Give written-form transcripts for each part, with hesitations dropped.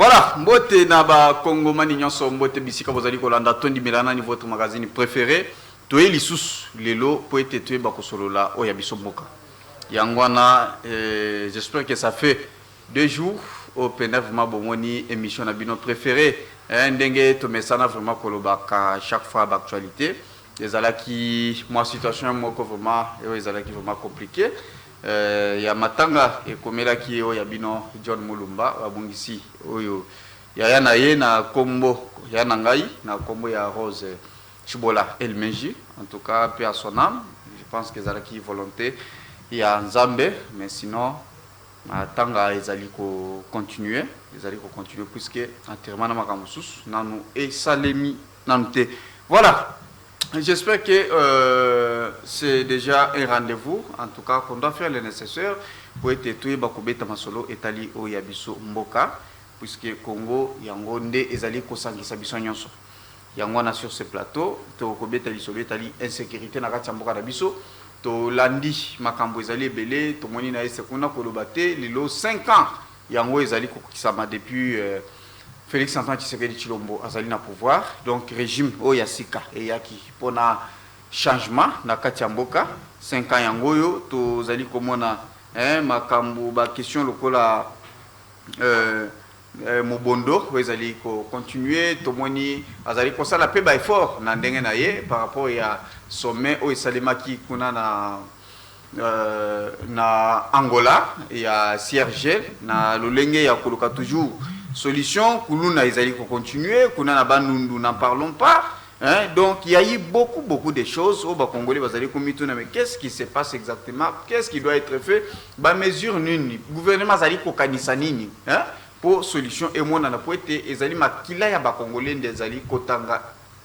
Voilà, mbote na ba Congo mani nyonso mbote bisika bozali kolanda tondi melana ni votre magazine préféré. Toye lisusu lelo po ete toye ba kosolola oya biso mboka. Yangwana j'espère que ça fait 2 jours au PNF vraiment bomoni émission na bino préféré. Ndenge to mesana vraiment kolobaka chaque fois d'actualité. Les alaki moi situation moko vraiment les alaki vraiment compliqué. Ya matanga ekomela ki oya bino John Mulumba wabungisi oyo ya na ye na kombo ya na ngai na kombo ya Rose Chibola Elmenji en tout cas paix à son âme. Je pense que zalaki volonté ya Nzambe mais sinon matanga ezali ko continuer puisque enterrement na makamusus nanu et salemi nante. Voilà. J'espère que c'est déjà un rendez-vous, en tout cas qu'on doit faire le nécessaire pour être tué bakobeta masolo etali o yabiso mboka puisque Congo yango nde ezali kosangisa biso nyonso. Yango na sur ce plateau to kobeta lisolo etali insécurité na kati mboka na biso to landi makambo ezali belé to moni na esekuna kolobate lilo 5 ans yango ezali kokisama depuis Félix Antoine Tshisekedi Tshilombo azali na pouvoir donc régime oyasika eyaki pona changement na kati ya mboka 5 ans yangoyo to zali komona makambo ba question lokola mobondo ezali ko continuer to moni azali ko sala pe ba effort na ndenge na ye par rapport ya sommet o esalemaki kuna na Angola ya CIRGL na lolenge ya koloka toujours solution kuluna ezali ko continuer kuna na bandundu n'en parlons pas donc il y a eu beaucoup de choses au Congolais bazali komituna mais qu'est-ce qui se passe exactement, qu'est-ce qui doit être fait ba mesure nini gouvernement azali ko kanisa nini pour solution et mona na poete ezali makila ya ba Congolais ndezali kotanga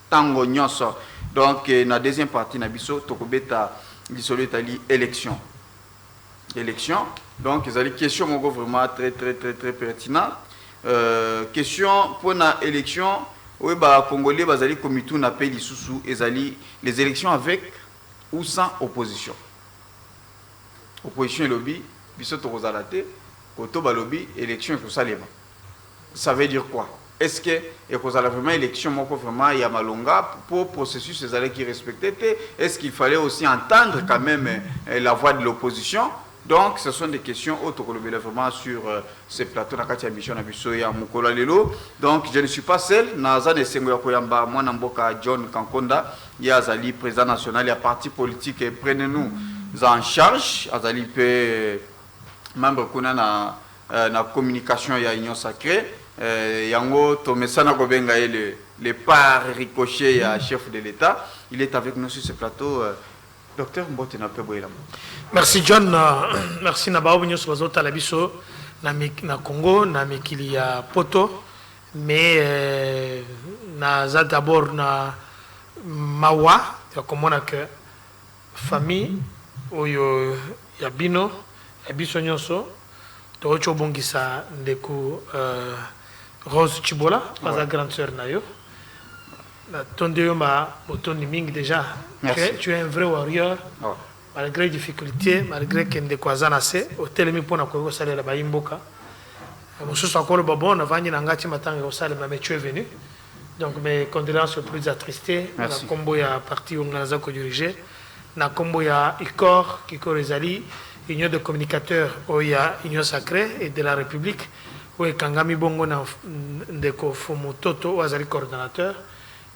tango nyonso. Donc na deuxième partie na biso tokobeta lisolo etali élection donc ezali question moko vraiment très pertinent. Question pour la élection, oui, bah, Congolais, bazali komitu na pe lisusu, ezali les élections avec ou sans opposition. Opposition et lobby, biso to kozalate, koto ba lobby, élection et kosalema. Ça veut dire quoi? Est-ce que et kozala vraiment élection moko vraiment ya malonga pour processus ezali qui respecté? Est-ce qu'il fallait aussi entendre quand même la voix de l'opposition? Donc, ce sont des questions autocolobées vraiment sur ce plateau. Donc, je ne suis pas seul. Nazane Sengoya Koyamba, moi Namboka John Kankonda, Yazali, président national, il y a parti politique et prenez-nous en charge. Azali pe membre kuna na communication ya Union Sacrée. Yango Tomesana Gobenga le par ricochet ya chef de l'État. Il est avec nous sur ce plateau. Docteur Mbote na peboyela. Merci John, merci na baobu nyoso bazota la biso na Congo na mikili ya poto mais na za d'abord na mawa ya komona que famille oyo ya bino ya biso nyoso to chobongisa ndeko Rose Chibola baza grande sœur na yo. Ton Dieu m'a ming déjà. Tu es un vrai warrior. Oh. Malgré les difficultés, malgré qu'il y ait des croisades, au télémi pour na koyo sale la baimboka. Monsieur Sakolo Babon, avant de n'engagement matin au sale, mais tu es venu. Donc mes condoléances les plus attristées. Na combo ya parti où on a dirigé. Na combo ya ICOR, Kiko Rezali, Union de communicateurs, où il y a Union Sacrée et de la République, où Kangami Bongo na ndeko Fumototo, où azali coordonnateur.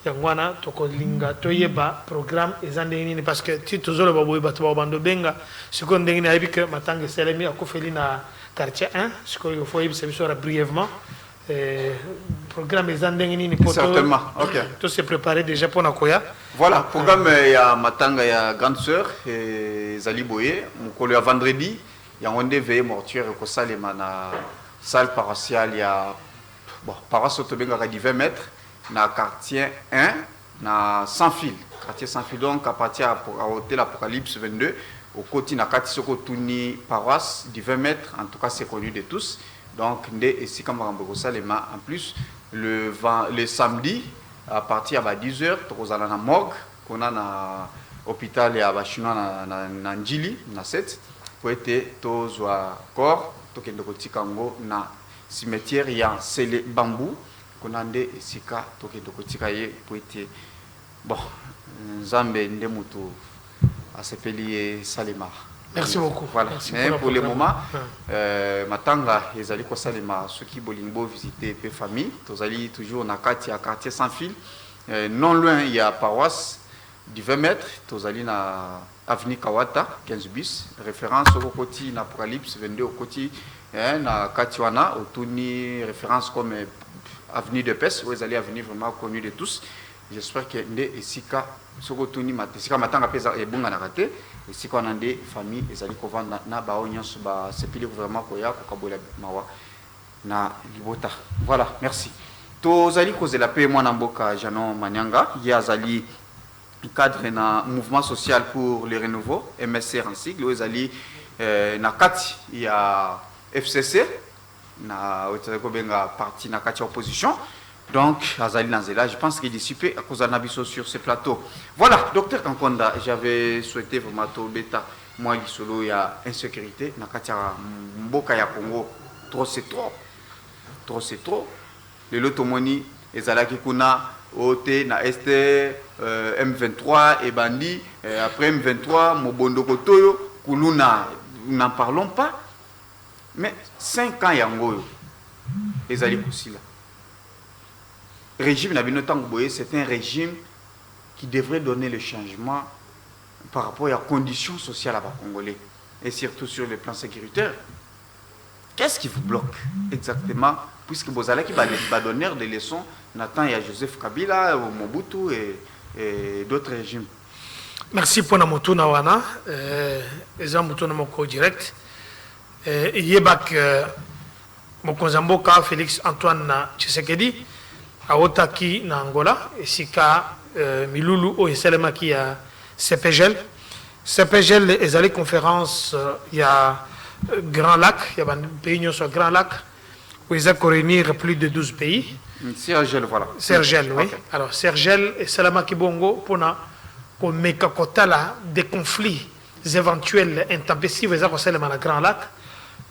Yangwana tokolinga toyeba programme ezandeni parce que ti tozolo baboy bato bando benga siko ndengini ayibike matanga selemi akofeli na quartier 1 siko il faut yebisa biso brièvement programme ezandeni poto certainement OK tout se préparer déjà pour nakoya. Voilà programme ya matanga ya grande sœur Zali Boye mukolo ya vendredi yangonde veille mortuaire ko salema na salle paroissiale ya bon paroisse tobenga ka 20 mètres na quartier 1 na sans fil quartier sans fil donc à partir à hôtel Apocalypse 22 au côté na kati soko tuni paroisse du 20 mètres en tout cas c'est connu de tous donc ndé ici comme Rambo Salema en plus le samedi à partir à 10h tozala na morgue kona na hôpital ya ba chinois na Njili na 7 pour être tozwa corps tokende kotika ngo na cimetière ya Sele Bambou konande esika toke kotika ye po ete bon Nzambe ndemutu asepeli Salema. Merci beaucoup. Voilà. Merci mais pour le moment, matanga ezali ko salema ceux qui bolingo visiter peu famille, tozali toujours na quartier sans fil. Non loin il y a paroisse du 20 mètres, tozali na avenue Kawata 15 bis, référence au côté na Apocalypse 22 au côté na Katiwana autouni référence comme avenue de Pes, où ezali avenue vraiment connue de tous. J'espère que nde esika soko tuni matesika matanga pesa ebunga na raté esika on a des familles ezali ko vanda na ba onyonso ba sepili vraiment ko ya ko kabola mawa na libota. Voilà, merci. To zali ko zela pe mwana mboka Janon Manyanga ya zali cadre na mouvement social pour le renouveau MSR en sigle ezali na kati ya FCC na otako benga parti na kati opposition. Donc, Azali Nanzela, je pense qu'il est dissipé à cause d'un abisso sur ce plateau. Voilà, docteur Kankonda, j'avais souhaité vraiment bêta. Moi, il solo, il y a insécurité. Nakatia Mboka ya Congo, trop c'est trop. Trop c'est trop. Le lotomoni, Ezalaki Kuna, OT, na ST, M23 et Bandi. Après M23, Mobondo Kotoyo, Kuluna, nous n'en parlons pas. Mais 5 ans, Yangoyo, Ezali Koussila. Régime c'est un régime qui devrait donner le changement par rapport à la condition sociale à Congolais et surtout sur le plan sécuritaire. Qu'est-ce qui vous bloque exactement puisque vous allez qui va donner des leçons Nathan et à Joseph Kabila, Mobutu et d'autres régimes. Merci pour notre nawana direct yebak Mokonzamboka Félix Antoine Tshisekedi Aotaki na Angola, esika Milulu o eselema qui a CPGL. CPGL est allé conférence il y a Grand Lac, il y a une réunion sur Grand Lac où ils ont réunir plus de 12 pays. Sergel, voilà. Sergel, oui. Okay. Alors Sergel et Salama Kibongo pour na ko mekakotala des conflits éventuels intempestifs ils ont na Grand Lac.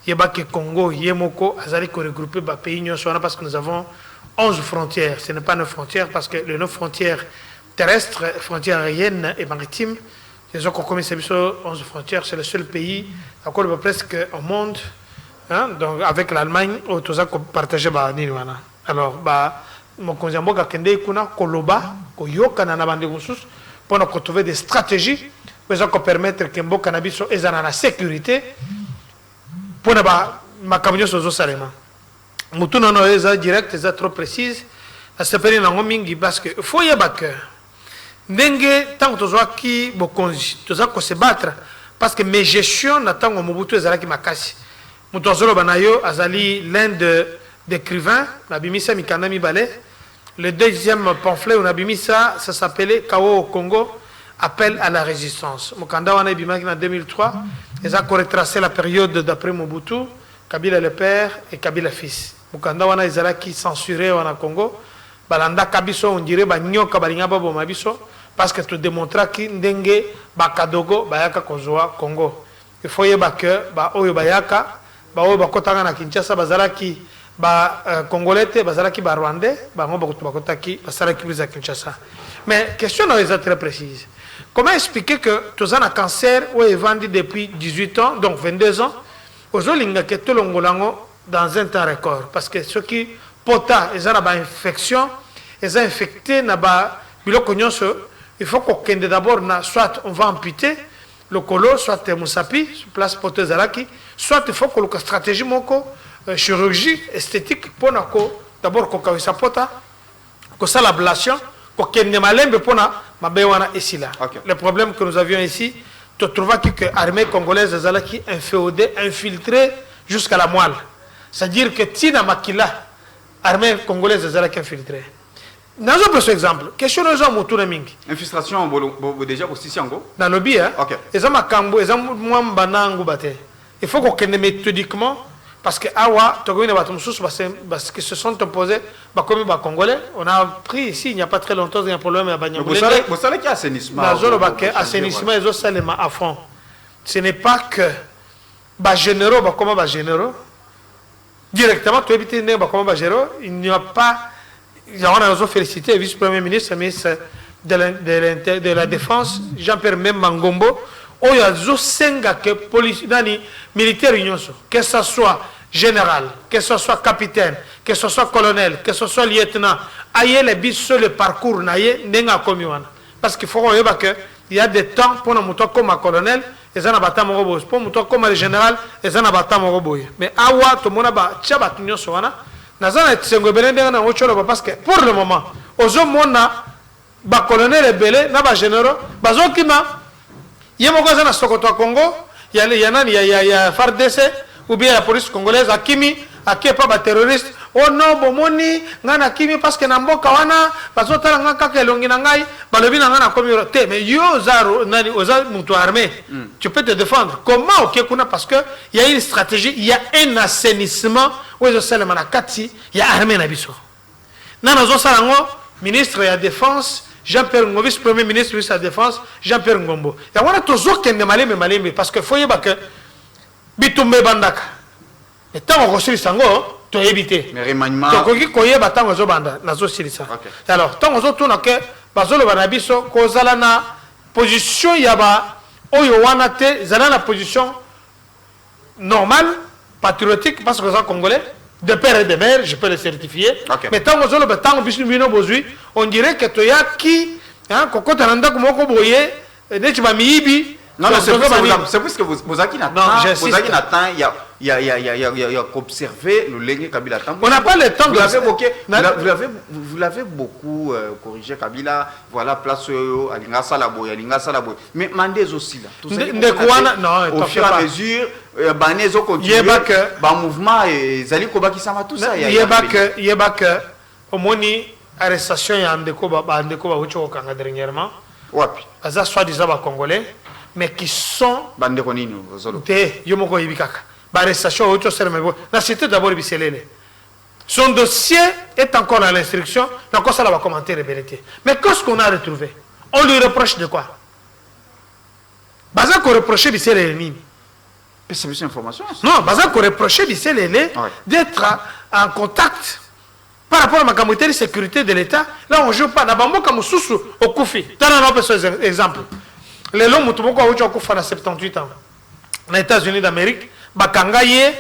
Yebake Congo, Yemoko, azali ko regrouper ba pays nyonso parce que nous avons 11 frontières, ce n'est pas 9 frontières parce que les 9 frontières terrestres, frontières aériennes et maritimes, ils ont commis 11 frontières, c'est le seul pays encore presque au monde, hein, donc avec l'Allemagne, où tout ça partagé. Alors, mon conseiller Mboka Kende Kuna, Koloba, Koyoka Nanabande Moussous, pour nous trouver des stratégies pour permettre que Mboka Nabiso ait la sécurité pour nous makamyo sozo salema. Mutuna no eza direct eza trop précise à ce période na mingi parce que faut y avoir que ndenge tant que tozoa ki bokonzi toza ko se battre parce que mes gestion na tango Mobutu ezala ki makasi mutozolo banayo azali l'un d'écrivains na bimisa mikanda mibale. Le deuxième pamphlet on a bimisa ça s'appelait Kao au Congo appel à la résistance mukanda wana bimaki na 2003 eza ko retracer la période d'après Mobutu, Kabila le père et Kabila fils. Mukanda wana ezala qui censuré wana Congo balanda kabiso on dirait ba nyoka balinga babo mabiso parce que tu démontrer ki ndenge bakadogo bayaka kozwa Congo. Il faut yeba que ba oyo bayaka ba oyo bakotanga na Kinshasa bazalaki ba congolais bazalaki ba rwandais ba ngo bakotaki bazalaki plus à Kinshasa. Mais question est très précise. Comment expliquer que tu as un cancer ou est vendu depuis 18 ans donc 22 ans aujourd'hui que tout le monde dans un temps record parce que ceux qui pota ils ont une infection ils ont infecté na ba biloko nyonso il faut qu'on kende d'abord na soit on va amputer le colo soit musapi sur place pote zalaki soit il faut que la stratégie moko chirurgie esthétique pour na ko d'abord ko kawisa pota ko ça l'ablation ko kende malembe pour na mabewana ici là. Le problème que nous avions ici tu trouves que l'armée congolaise zalaki infiltrée jusqu'à la moelle. C'est-à-dire que Tina Makila, armée congolaise zalaki infiltrée. Dans un petit exemple, question de gens moutuna mingi. Infiltration déjà aussi siango. Dans le bien. OK. Eza makambo, eza mwamba nangu bate. Il faut qu'on kende méthodiquement parce que awa tokoni batu mususu parce que se sont opposés comme ba congolais. On a pris ici il n'y a pas très longtemps il y a un problème à Banyangolé. Vous savez qu'il y a assainissement. Assainissement et salema à fond. Ce n'est pas que ba généraux comme ba généraux directement, tu habites il n'y a pas, on a félicité le vice-premier ministre, ministre de la Défense, Jean-Pierre Mangombo, où il y a que police, militaire, que ce soit général, que ce soit capitaine, que ce soit colonel, que ce soit lieutenant, aïe les bis sur le parcours, parce qu'il faut que il y a des temps pour nous comme un colonel, et ça n'a pas tant pour nous comme un général, et ça n'a pas tant mais awa tout le monde a tchaba tunyo soana, nazana tsengo belende na ocholo parce que pour le moment, aux hommes ba colonel et belé, na ba généraux, bazokima, yemoko na Sokoto Congo, il y a FARDC ou bien la police congolaise akimi, akepa ba terroriste. Oh non, bomoni, ngana kimi parce que namboka wana, bazotala ngaka kelongi nangai, balobi ngana komi te, mais yo zaro nani oza mutu armé. Tu peux te défendre. Comment OK kuna parce que il y a une stratégie, il y a un assainissement où je sais le manakati, il y a armée na biso. Nana zo salango, ministre de la défense, Jean-Pierre Ngombo, vice-premier ministre de la défense, Jean-Pierre Ngombo. Ya wana tozo kende malembe parce que foye ba que bitumbe bandaka. Et tant on construit sango tu as évité. Mais remaniement. Donc, alors, tant que tu as que bazolo banabiso kozala na position yaba oyo wana te zala na position normale patriotique parce que ça congolais de père et de mère je peux le certifier. Mais tant que zolo batang bisu bino bozui on dirait que tu ya qui hein kokota nanda komoko boye ne tu miibi. Non, c'est parce que vous avez il y a qu'observer le Lengue Kabila. On n'a pas le temps vous l'avez beaucoup corrigé Kabila, voilà, place Alinga Salaboy. Mais Mandez aussi là. Au fur et à mesure, Banezo continue, mouvement et Zali Kobaki Sama, tout ça. Il y a que au moins arrestation et Andeko Kanga dernièrement. Wapi. Aza soi-disant Congolais. Mais qui sont des Yomoko Ibikaka. Arrestation, la cité d'abord Biselele. Son dossier est encore à l'instruction, donc ça va commenter les vérités. Mais qu'est-ce qu'on a retrouvé? On lui reproche de quoi? Bazak reproché Biselele. C'est une information. Non, Bazak reproché Biselele d'être en contact par rapport à ma communauté de sécurité de l'État. Là, on ne joue pas. D'abord, comme sous au Koufi. Dans un autre exemple. Les hommes qui ont 78 ans, aux États-Unis d'Amérique, bakanga ye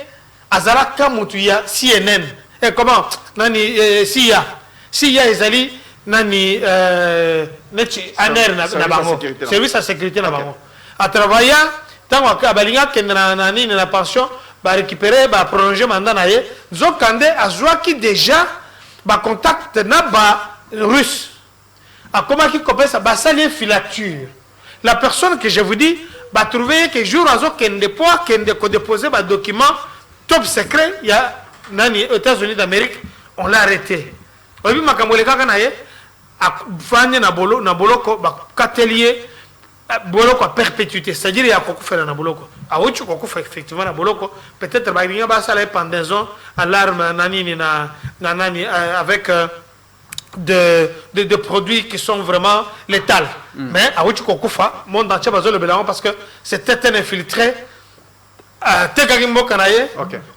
azalaka mutuya CNN. Et comment nani CIA ezali nani neti aner na bango service à sécurité na bango. A travailler tant que balinga kendra nani na pension ba récupérer ba prolonger mandat na ye zokande azwaki déjà ba contact na ba russe. A comment qui copie ça ba sali filature. La personne que je vous dis va trouver que jour à jour qu'elle ne déposer un document top secret, il y a aux États-Unis d'Amérique, on l'a arrêté. On a vu que perpétuité, c'est-à-dire qu'il y a beaucoup fait dans boloko. A où tu fait effectivement dans boloko, peut-être qu'il y a une pendaison à l'arme avec de produits qui sont vraiment létals. Mais à Ouchi Kokufa, monde entier le bilan parce que c'était un infiltré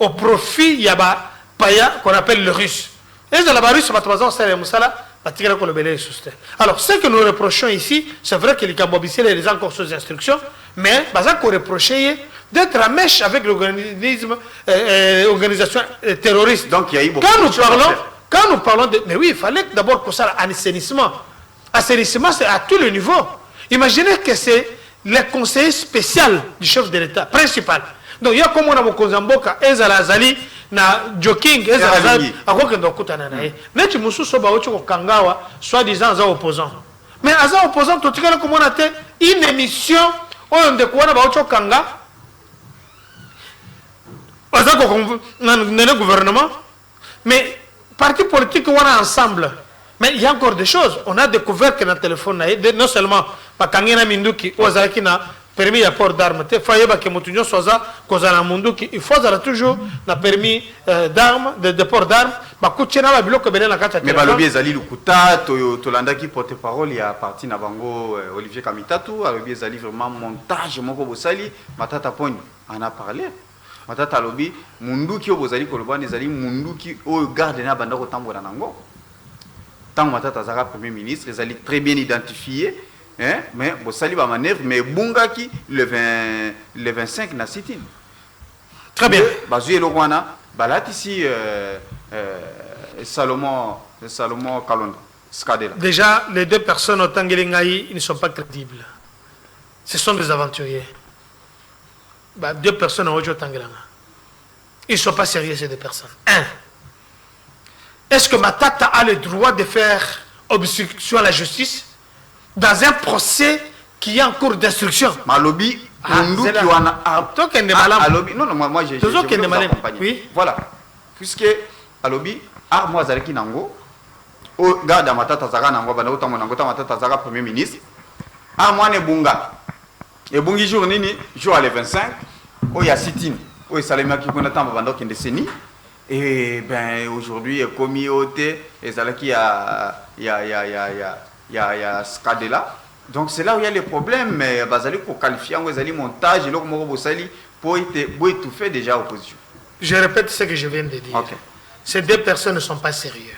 au profit Yaba Paya qu'on appelle le russe. Et de la russe, alors, ce que nous reprochons ici, c'est vrai que les Cambobiciens les encore sous instruction, mais Bazak reproché d'être à mèche avec l'organisation terroriste. Donc il y a eu beaucoup Quand nous parlons de... Mais oui, il fallait d'abord pour ça un assainissement. Assainissement, c'est à tous les niveaux. Imaginez que c'est le conseiller spécial du chef de l'État, principal. Donc, il y a comme on a beaucoup Zamboka, Ezalazali, na joking, Ezalazali, à quoi que nous écoutons. Mais tu me souviens de Kangawa, soi-disant, aux opposants. Mais aux opposants, tout cas, comme on a fait une émission, on de quoi on a Kanga, le gouvernement, mais partis politiques on a ensemble. Mais il y a encore des choses. On a découvert que dans le téléphone, non seulement Pakangena Minduki, Ozaki n'a permis à port d'armes, il faut toujours un permis d'armes, de port d'armes. Mais Balobi Ezali Lukuta, Tolanda qui porte-parole, il y a parti Nabango Olivier Kamitatu, Balobi Ezali vraiment montage, Moko Bosali, Matata Pony en a parlé. Matata lobi mundu ki obozali kolobani ezali mundu ki o garde na banda ko tambola nango. Tant Matata zaka premier ministre, ezali très bien identifié, hein, mais bosali ba manœuvre mais bungaki le 25 na sit-in. Très bien. Bazuye Logwana, balatisi Salomon Kalonda. Déjà, les deux personnes au Tangelengaï, ils ne sont pas crédibles. Ce sont des aventuriers. Deux personnes au Tangelengaï. Ils ne sont pas sérieux, ces deux personnes. Un. Est-ce que Matata a le droit de faire obstruction à la justice dans un procès qui est en cours d'instruction? Malobi, non, moi j'ai oui. Voilà. Puisque Alobi, moi Zaleki Nango, au garde à Matata Zaga Nango, Matata Zaga premier ministre, moi ne bunga. Et bungi jour nini, jour à le 25, il y a sit-in, il y a Salema qui connaît tant pendant une décennie. Et ben aujourd'hui, commis au thé, et Zaleki il y a Skadela. Donc c'est là où il y a les problèmes, mais Bazali pour qualifier un montage, pour étouffer déjà l'opposition. Je répète ce que je viens de dire. Okay. Ces deux personnes ne sont pas sérieux.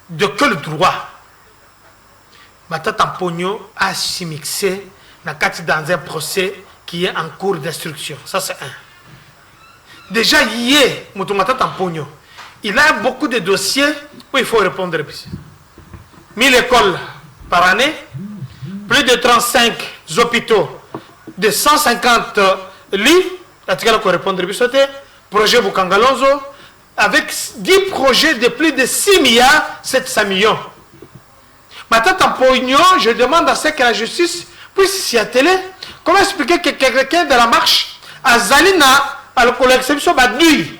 De quel droit Matata Pogno a s'immiscé dans un procès qui est en cours d'instruction? Ça c'est un. Déjà hier, Matata Pogno, il a beaucoup de dossiers où il faut répondre. 1000 écoles par année, plus de 35 hôpitaux, de 150 lits, projet Bukangalonzo, avec 10 projets de plus de 6 milliards 700 millions. Maintenant, je demande à ce que la justice puisse s'y atteler. Comment expliquer que quelqu'un de la marche a Zalina à l'exception Badoui,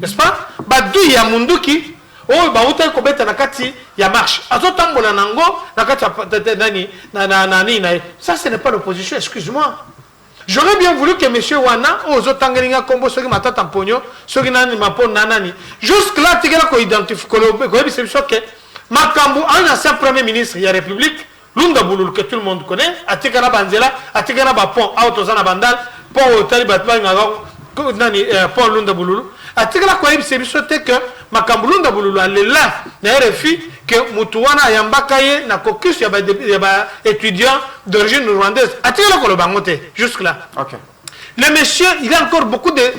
n'est-ce pas? Badoui ya Munduki. Oh, bah, où est-ce nakati ya marche. Azotambola nango nakati ça ce n'est pas l'opposition, excuse-moi. J'aurais bien voulu que monsieur Wana ozo tangelinga kombo soki matata mponyo soki nani mapo nanani. Jusque là tigela ko identifie ko c'est que makambu un ancien premier ministre de la République Lunda Bululu que tout le monde connaît atikana banzela atikana ba pont autozana bandal pont hôtel batba ngako nani pont Lunda Bululu atikala ko c'est que makambu Lunda Bululu alela na RFI que mutuwana yambakaye na caucus ya ba étudiant d'origine rwandaise atikala ko le bangote jusque là. OK. Le monsieur, il a encore beaucoup de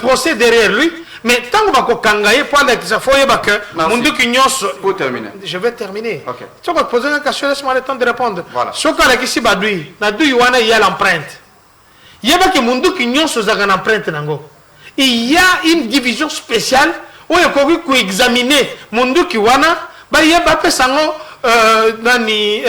procès derrière lui, mais tant qu'on va kangaye pour aller ça faut que pour terminer. Je vais terminer. OK. Tu vas poser une question, laisse-moi le temps de répondre. Voilà. Ce qu'on a ici badui, na du wana il y a l'empreinte. Il y a pas que mundu qui nyonso za une empreinte nango. Il y a une division spéciale où il faut examiner mundu qui wana ba il y a pas pesango nani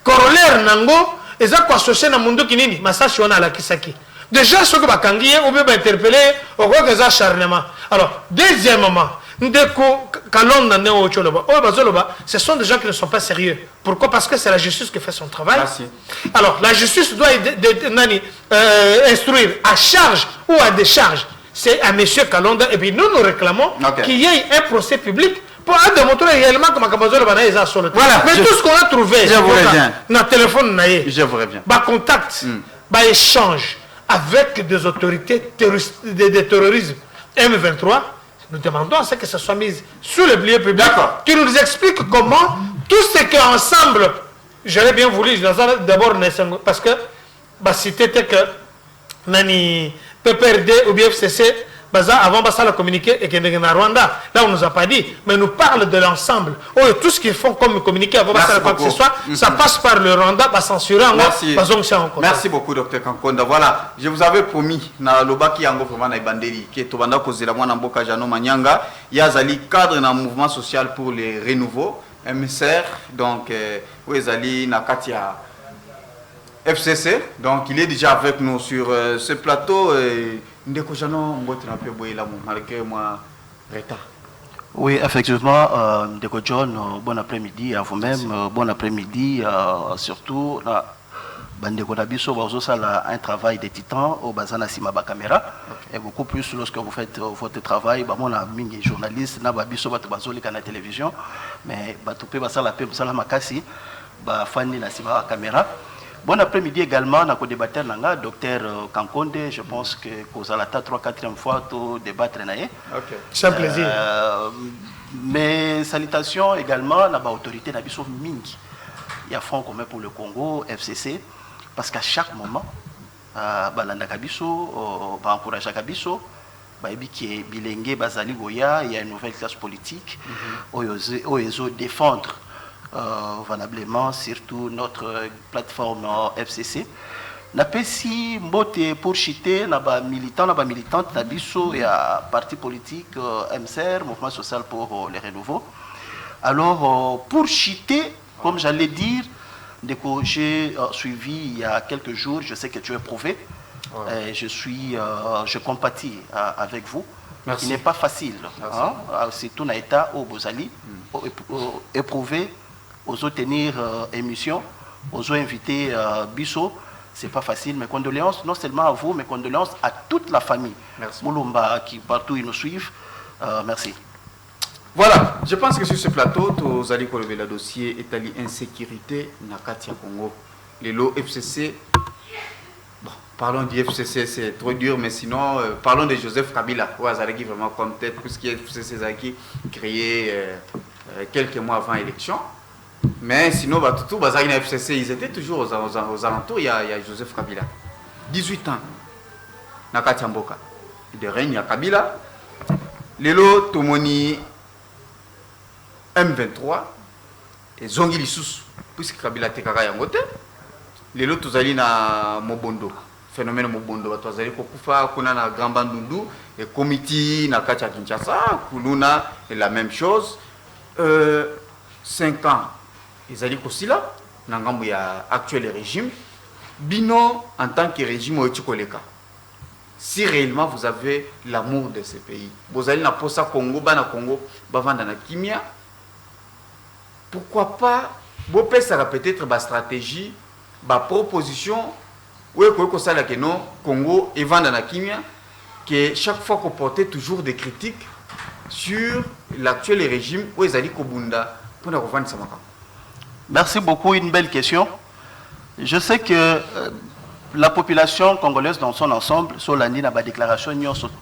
corollaire nango. Et ça quoi associé na mundu qui nini masashi wana la kisaki. Déjà ce que bakangiye ou bien interpeller au quoi que ça acharnement. Alors deuxièmement ndeko kalonda ne o choloba o bazoloba ce sont des gens qui ne sont pas sérieux. Pourquoi? Parce que c'est la justice qui fait son travail. Merci. Alors la justice doit instruire à charge ou à décharge. C'est à monsieur Kalonda et puis nous réclamons qu'il y ait un procès public pour démontrer réellement que Makabazolo Bana est sur le terrain. Voilà. Mais tout ce qu'on a trouvé dans téléphone, je vous reviens. Contact, échange avec des autorités de terrorisme M23, nous demandons à ce que ça soit mis sur le lieu public. Qui nous explique comment tout ce qui est ensemble, j'aurais bien voulu d'abord parce que c'était que Nani PPRD ou BFCC avant de communiquer et que Rwanda, là on nous a pas dit, mais nous parle de l'ensemble. Oh, tout ce qu'ils font comme communiquer avant de quoi que ce soit, ça passe par le Rwanda, censurer en Merci beaucoup, Dr Kankonda. Voilà, je vous avais promis, na lobaki yango vraiment na ibandeli, que tobanda kozela mwana mboka Jano Manyanga, yazali cadre na mouvement social pour les renouveaux, MSR, donc Ouezali Nakatia FCC, donc il est déjà avec nous sur ce plateau. Oui, effectivement, Ndeko John, bon après-midi à vous-même, bon après-midi, surtout, Bandeko Nabiso, un travail de titan au Bazana Simaba Caméra, et beaucoup plus lorsque vous faites votre travail, on a mis journaliste, na Babiso, Batubazoli, à la télévision, mais Batupé, Basala, Makasi, Fanny, la Simaba Caméra. Bon après-midi également, na co-débatteur nanga, docteur Kankonde, je pense que Kozalata 3-4e fois tout débattre naé. OK. C'est un plaisir. Mais salutations également na ba autorité na biso mingi. Il y a Front commun pour le Congo, FCC, parce qu'à chaque moment balanda kabiso, ba encourager kabiso, ba ebi ki bilenge bazali goya, il y a une nouvelle classe politique oyo défendre valablement surtout notre plateforme FCC. Na pesi mbote pour chiter na ba militant na ba militante na biso ya parti politique MCR, Mouvement social pour les renouveaux. Alors pour chiter, comme j'allais dire, j'ai suivi il y a quelques jours, je sais que tu es prouvé. Ouais. Je compatis avec vous. Merci. Il n'est pas facile. Hein? C'est tout un état au Bozali, éprouvé, aux tenir émission, aux invités Bissot. C'est pas facile. Mes condoléances, non seulement à vous, mes condoléances à toute la famille. Merci. Moulumba qui partout ils nous suivent. Merci. Voilà, je pense que sur ce plateau, vous allez relever le dossier État insécurité Nakatia Congo. Les lots FCC. Bon, parlons du FCC, c'est trop dur, mais sinon, parlons de Joseph Kabila. Ouazareki vraiment comme tête, puisqu'il y a FCC qui créé quelques mois avant l'élection. Mais sinon, tout Bazarina FCC, ils étaient toujours aux alentours. Il y a Joseph Kabila. 18 ans. Nakatia Mboka. De règne, il y a Kabila. Les lots Tomoni. M23 et Zongi Lissous, puisque Kabila Tekaka Yangote, les lots tous na Mobondo, phénomène Mobondo, tous Kokufa, Kuna na Grand Bandundu, et Komiti, na Kacha Kinshasa, Kuluna, et la même chose. 5 ans, ils allaient aussi là, dans l'actuel régime. Bino, en tant que régime, Oetikoleka. Si réellement vous avez l'amour de ce pays, vous allez na Posa Congo, Bana Congo, Bavanda na Kimia. Pourquoi pas, ça va peut-être ma stratégie, ma proposition, oui, que non, Congo et Vandana Kimia, que chaque fois qu'on portait toujours des critiques sur l'actuel régime, où ils allaient Kobunda, pour nous revendre ça. Merci beaucoup, une belle question. Je sais que la population congolaise dans son ensemble, sur l'année, dans la déclaration,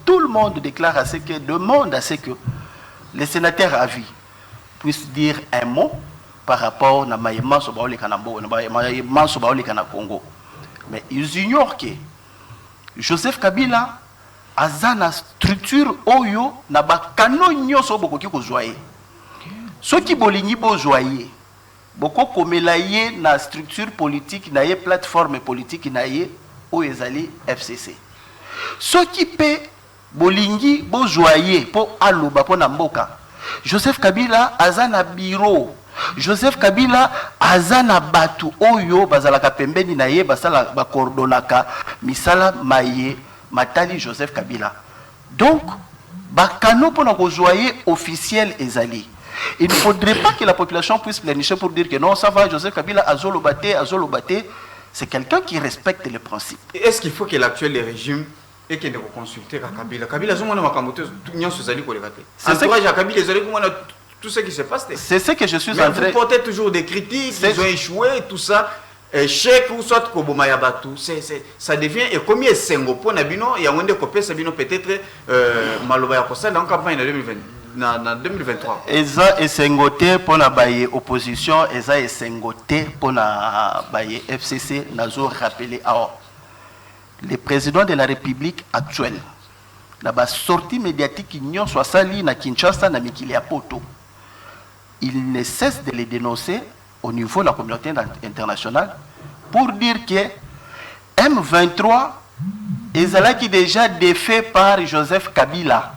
tout le monde déclare à ce que, demande à ce que les sénateurs à vie puisse dire un mot par rapport à Maïman Sobaoli Congo. Mais ils ignorent que Joseph Kabila a une structure oyo na ba canon sobo ki kozwaye. Ce qui bolingi bozoye, boko komelaye na structure politique na ye plateforme politique na ye oyezali FCC. Ce qui pe bolingi bozoye po aloba po na mboka. Joseph Kabila azana bureau. Joseph Kabila azana batu oyo bazalaka pembeni na ye basala ba coordonaka misala maye matali Joseph Kabila. Donc bakano pour na kozoyer officiel ezali. Il ne faudrait pas que la population puisse pleurnicher pour dire que non ça va Joseph Kabila azolobate, c'est quelqu'un qui respecte les principes. Est-ce qu'il faut que l'actuel régime et qu'il ne consulte Kabila. Kabila, c'est tout ce qui se passe. C'est ce que je suis en train. Vous portez toujours des critiques, ils ont échoué, tout ça. Chèque ou soit Koboma Yabatu, ça devient. Et combien est Sengo pour Nabino, il y a un des copies, Sabino peut-être Maloba Yakosa dans la campagne de 2023. Eza et Sengote pour la baye opposition, Eza et Sengote pour la baye FCC, Nazo rappelé à le président de la République actuelle, la sortie médiatique qui n'y soit sali na Kinshasa na Mikili Poto, il ne cesse de les dénoncer au niveau de la communauté internationale pour dire que M23 est là qui déjà défait par Joseph Kabila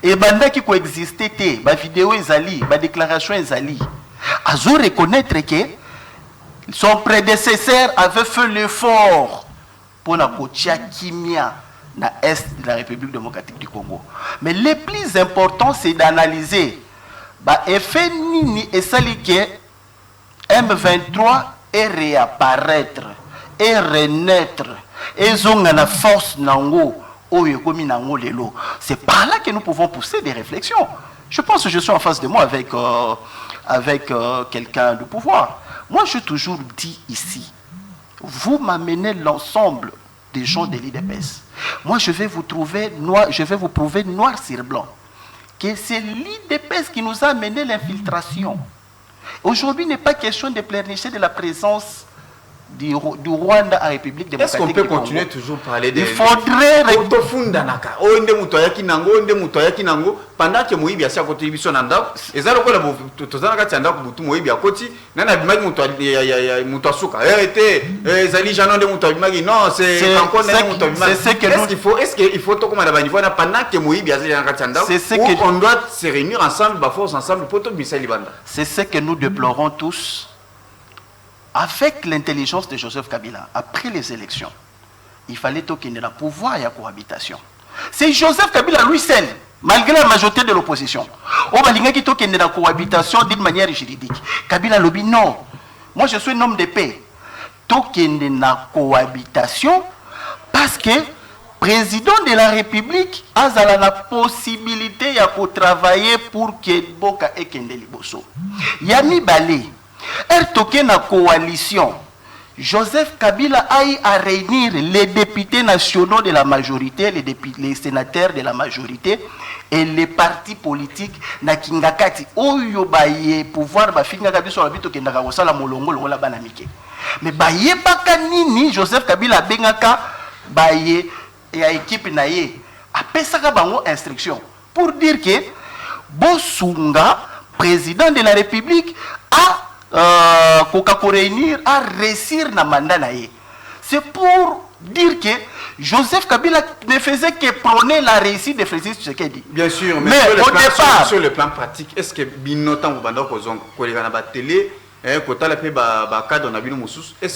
et banda qui coexistait, ma vidéo ezali, ma déclaration ezali, azo reconnaître que son prédécesseur avait fait l'effort pour la Kotia Kimia na est de la République démocratique du Congo. Mais le plus important, c'est d'analyser effet nini et sali que M23 est réapparaître, et renaître, et zonga na force nango, oyekomi nango lelo. C'est par là que nous pouvons pousser des réflexions. Je pense que je suis en face de moi avec quelqu'un de pouvoir. Moi, j'ai toujours dit ici, vous m'amenez l'ensemble des gens de l'IDPS. Moi, je vais vous prouver noir sur blanc que c'est l'IDPS qui nous a amené l'infiltration. Aujourd'hui, il n'est pas question de pleurnicher de la présence du Rwanda à la République démocratique. Est-ce qu'on peut continuer toujours à parler de... Il faudrait... Pendant que Moïbi a sa contribution en dehors, et ça, le coup, la Tanda, Moïbi a côté, Nana Bimag Moutasuka, Zali Janon de Moutabimagi, non, c'est encore Est-ce qu'il faut tout comme la Banivana pendant que Moïbi a sa Tanda, on doit se réunir ensemble, force ensemble, pour tout Bissali Banda. C'est ce que nous déplorons tous. Avec l'intelligence de Joseph Kabila, après les élections, il fallait qu'il y ait le pouvoir et la cohabitation. C'est Joseph Kabila lui seul, malgré la majorité de l'opposition. On va dire qu'il y ait la cohabitation d'une manière juridique. Kabila lobby non. Moi je suis un homme de paix. Il y ait la cohabitation parce que le président de la République a la possibilité de travailler pour que Boka et Kendeli Bosso. Yami Balé. Toqué na coalition, Joseph Kabila a eu à réunir les députés nationaux de la majorité, les sénateurs de la majorité et les partis politiques na Kingakati. Oyo baye pouvoir ba finga kabiso la bito kendaka kosala molongo longo la banamike. Mais baye baka nini Joseph Kabila bengaka baye et équipe na ye apesaka bango instruction pour dire que Bosunga, président de la République, a réunir à réussir na mandat naïe. C'est pour dire que Joseph Kabila ne faisait que prôner la réussite de Félix Tshisekedi. Bien sûr, mais sur le plan pratique, est-ce que binotan vous bandez la télé, est-ce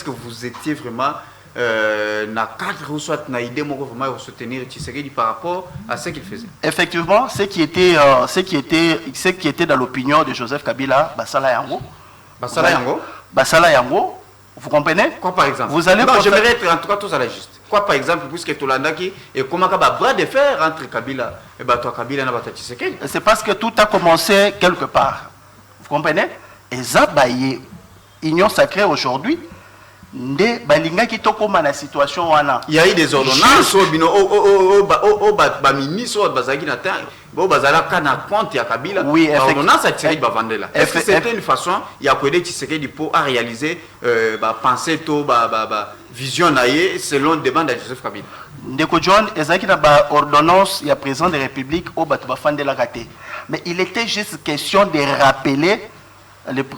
que vous étiez vraiment na cadre ou soit na idée vraiment soutenir Tshisekedi par rapport à ce qu'il faisait? Effectivement, ce qui était dans l'opinion de Joseph Kabila, Basala Yango. Basala Yango, vous comprenez? Quoi par exemple? Vous allez non, j'aimerais être en tout cas tous à la juste. Quoi par exemple, puisque Tolandaki et comment il y a bras de fer entre Kabila et Kabila et Tshisekedi? C'est parce que tout a commencé quelque part. Vous comprenez? Et Zabaye, union sacrée aujourd'hui, il y a eu des ordonnances oui, est-ce que c'était une façon il y a pour réaliser penser vision selon la demande de Joseph Kabila? Ndeko John, ordonnance, il y a président de la République mais il était juste question de rappeler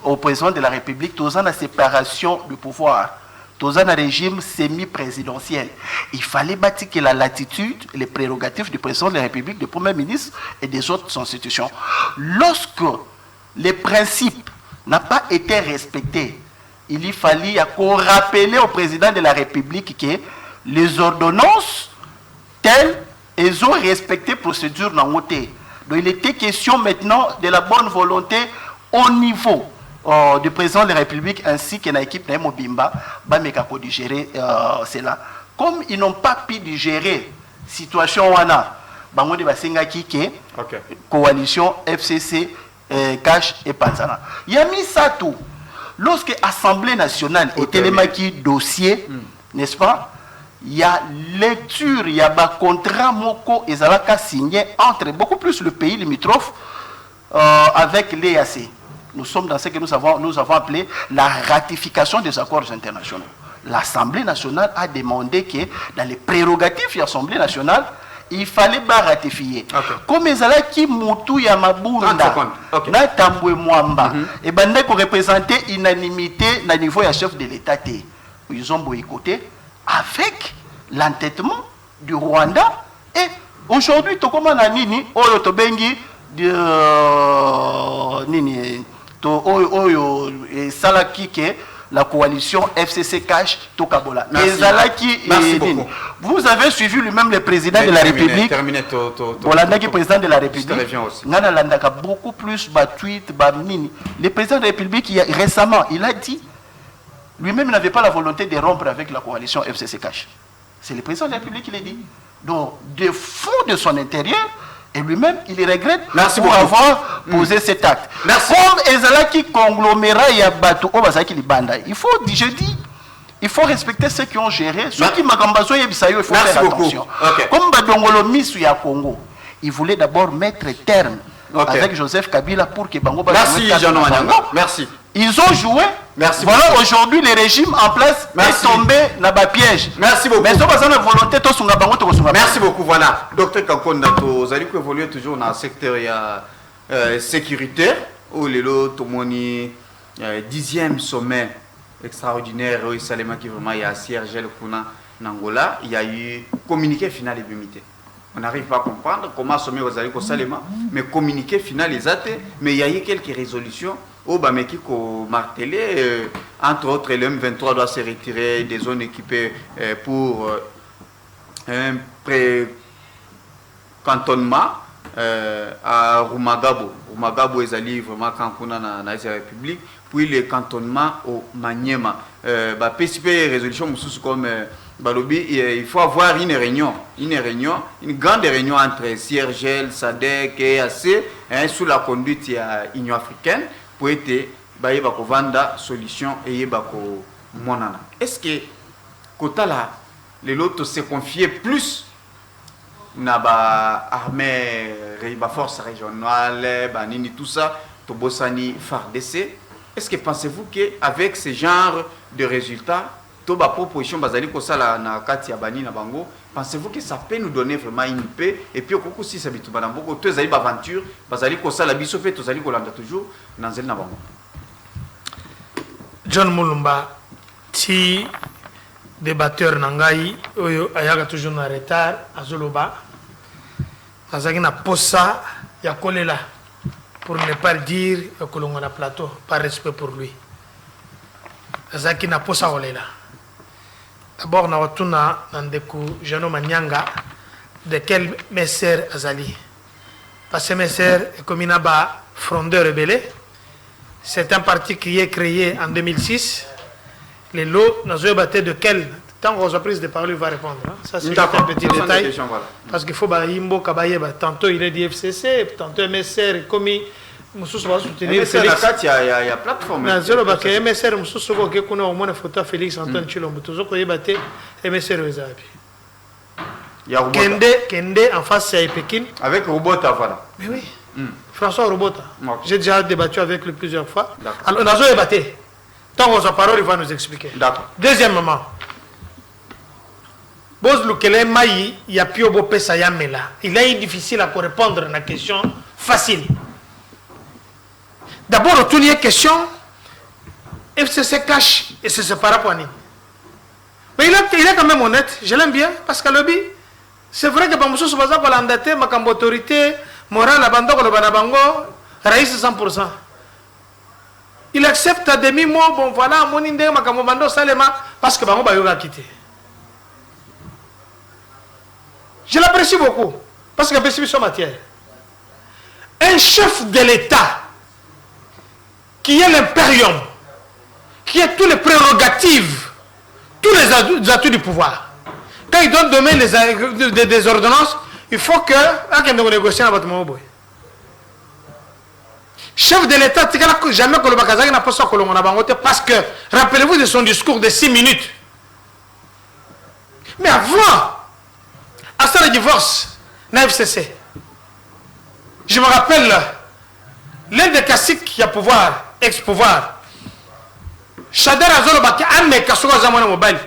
au président de la République tous la séparation du pouvoir. Dans un régime semi-présidentiel, il fallait bâtir la latitude, les prérogatives du président de la République, du Premier ministre et des autres institutions. Lorsque les principes n'ont pas été respectés, il fallait rappeler au président de la République que les ordonnances telles, elles ont respecté la procédure dans le côté. Donc il était question maintenant de la bonne volonté au niveau du président de la République ainsi que l'équipe de Mobimba, pour digérer cela. Comme ils n'ont pas pu digérer la situation, coalition FCC, Cash et Panzana. Il y a mis ça tout. Lorsque l'Assemblée nationale était le dossier, n'est-ce pas? Il y a lecture, il y a un contrat Moko et Zalaka signé entre beaucoup plus le pays limitrophe avec l'EAC. Nous sommes dans ce que nous avons appelé la ratification des accords internationaux. L'Assemblée nationale a demandé que dans les prérogatives de l'Assemblée nationale, il fallait ratifier. Comme les qui Moutou Yamabunda, Natambwe Mwamba, et Bande pour représenter unanimité au niveau du chef de l'État, ils ont boycotté avec l'entêtement du Rwanda. Et aujourd'hui, tout comme on a Nini, Oyotobengi, Nini. Salaki ke la coalition FCC Cash Tokabola. Merci beaucoup. Vous avez suivi lui-même le président de la République. Bolanda qui est président de la République. Landaka beaucoup plus tweet, le président de la République récemment, il a dit lui-même n'avait pas la volonté de rompre avec la coalition FCC Cash. C'est le président de la République qui l'a dit. Donc, de fond de son intérieur, et lui-même, il regrette pour avoir posé cet acte. Comme Ezala qui conglomérat, il y a Batou, il faut, je dis, il faut respecter ceux qui ont géré. Ceux qui Magambazo et Bissayo, il faut Merci faire beaucoup. attention. Okay. Comme Badongolo Misu à Congo, il voulait d'abord mettre terme avec Joseph Kabila pour que Bango Merci Jean Wanyanga. Merci. Ils ont joué. Merci. Voilà, aujourd'hui, le régime en place est tombé dans le piège. Merci beaucoup. Mais si on a la volonté, merci beaucoup. Voilà. Docteur Kakonda, vous allez évoluer toujours dans le secteur sécuritaire, où les lots, tout le monde, 10e sommet extraordinaire, où Salema qui vraiment, il y a Siergel Kuna, Nangola, il y a eu communiqué final et bimité. On n'arrive pas à comprendre comment sommet aux alliés Salema, mais communiqué final exact, mais il y a eu quelques résolutions. Au Bameki ko martelé, entre autres, le M23 doit se retirer des zones équipées pour un pré-cantonnement à Rumagabo. Rumagabo est allé vraiment quand on a dans la République, puis le cantonnement au Maniema. PCP résolution comme Balobi, il faut avoir une grande réunion entre CIRGL, SADC et EAC sous la conduite de l'Union africaine. Pour être bako vanda solution et bako monana. Est-ce que kota la les lots se confier plus na ba armée ba force régionale ba nini tout ça to bosani FARDC? Est-ce que pensez-vous que avec ce genre de résultats to ba proposition bazali ko sala na kati ya bani na bango, pensez-vous que ça peut nous donner vraiment une paix et puis au si ça bitu bana mboko to ezali ba aventure bazali ko sala biso fait tozali ko landa toujours dans zel na bango? John Mulumba ti débatteur nangai oyo ayaga toujours na retard azoloba azaki na posa ya kolela pour ne pas dire que l'on a plateau par respect pour lui azaki na posa kolela. D'abord, nous avons Jano Manyanga, de quel messer Azali. Parce que messer est comme un frondeur rebelle. C'est un parti qui est créé en 2006. Les lots, nous avons battu de quel. Tant qu'on a pris de parler, il va répondre. Ça, c'est un petit détail. Parce qu'il faut que tantôt il est du FCC, tantôt MSR, comme il soutenir Félix. Il y a plateforme. MSR, on a au moins une photo Félix Antoine Chilombo. Toujours qu'on y battait MSR aux Arabes. Kende en face, c'est Pékin. Avec Robota, voilà. Mais oui. François Robota. J'ai déjà débattu avec lui plusieurs fois. Alors, on a déjà débattu. Tant qu'on a parole, il va nous expliquer. Deuxièmement, il a il est difficile à répondre à la question facile. D'abord, retourne une question, FCC cache et se sépare pour Annie. Mais il est quand même honnête, je l'aime bien, parce que lobby, c'est vrai que Bamoussou Soubaza pour l'andaté, ma autorité morale, abandon, le banabango, raïs 100%. Il accepte à demi-mot, bon voilà, mon indé, ma camobando, salema, parce que Bango Bayoga a quitté. Je l'apprécie beaucoup, parce qu'il a apprécié son matière. Un chef de l'État, qui est l'impérium, qui a toutes les prérogatives, tous les atouts du pouvoir. Quand il donne demain des ordonnances, il faut que négocier avec votre chef de l'État, jamais que le Bakazaki n'a pas ça parce que, rappelez-vous de son discours de 6 minutes. Mais avant, à ça le divorce, na FCC, je me rappelle, l'un des classiques qui a pouvoir, ex-pouvoir, Chader Azolo Baki, un mec qui a mon mobile.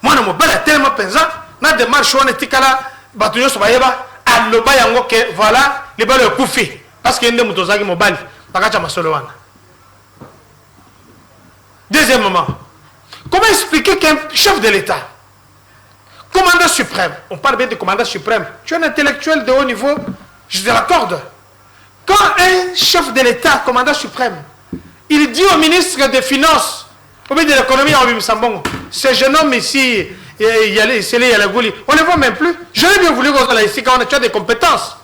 Mon mobile est tellement pesant, na démarche on est tikala, batuyo sobayeba, à l'obayango que voilà, les balles le koufi, parce qu'il y a une motozaki mobile, bakacha masoloana. Deuxièmement, comment expliquer qu'un chef de l'État, commandant suprême, on parle bien de commandant suprême, tu es un intellectuel de haut niveau, je te l'accorde. Quand un chef de l'État, commandant suprême, il dit au ministre des Finances, au ministre de l'économie, ce jeune homme ici, on ne le voit même plus. J'aurais bien voulu qu'on soit ici quand tu as des compétences.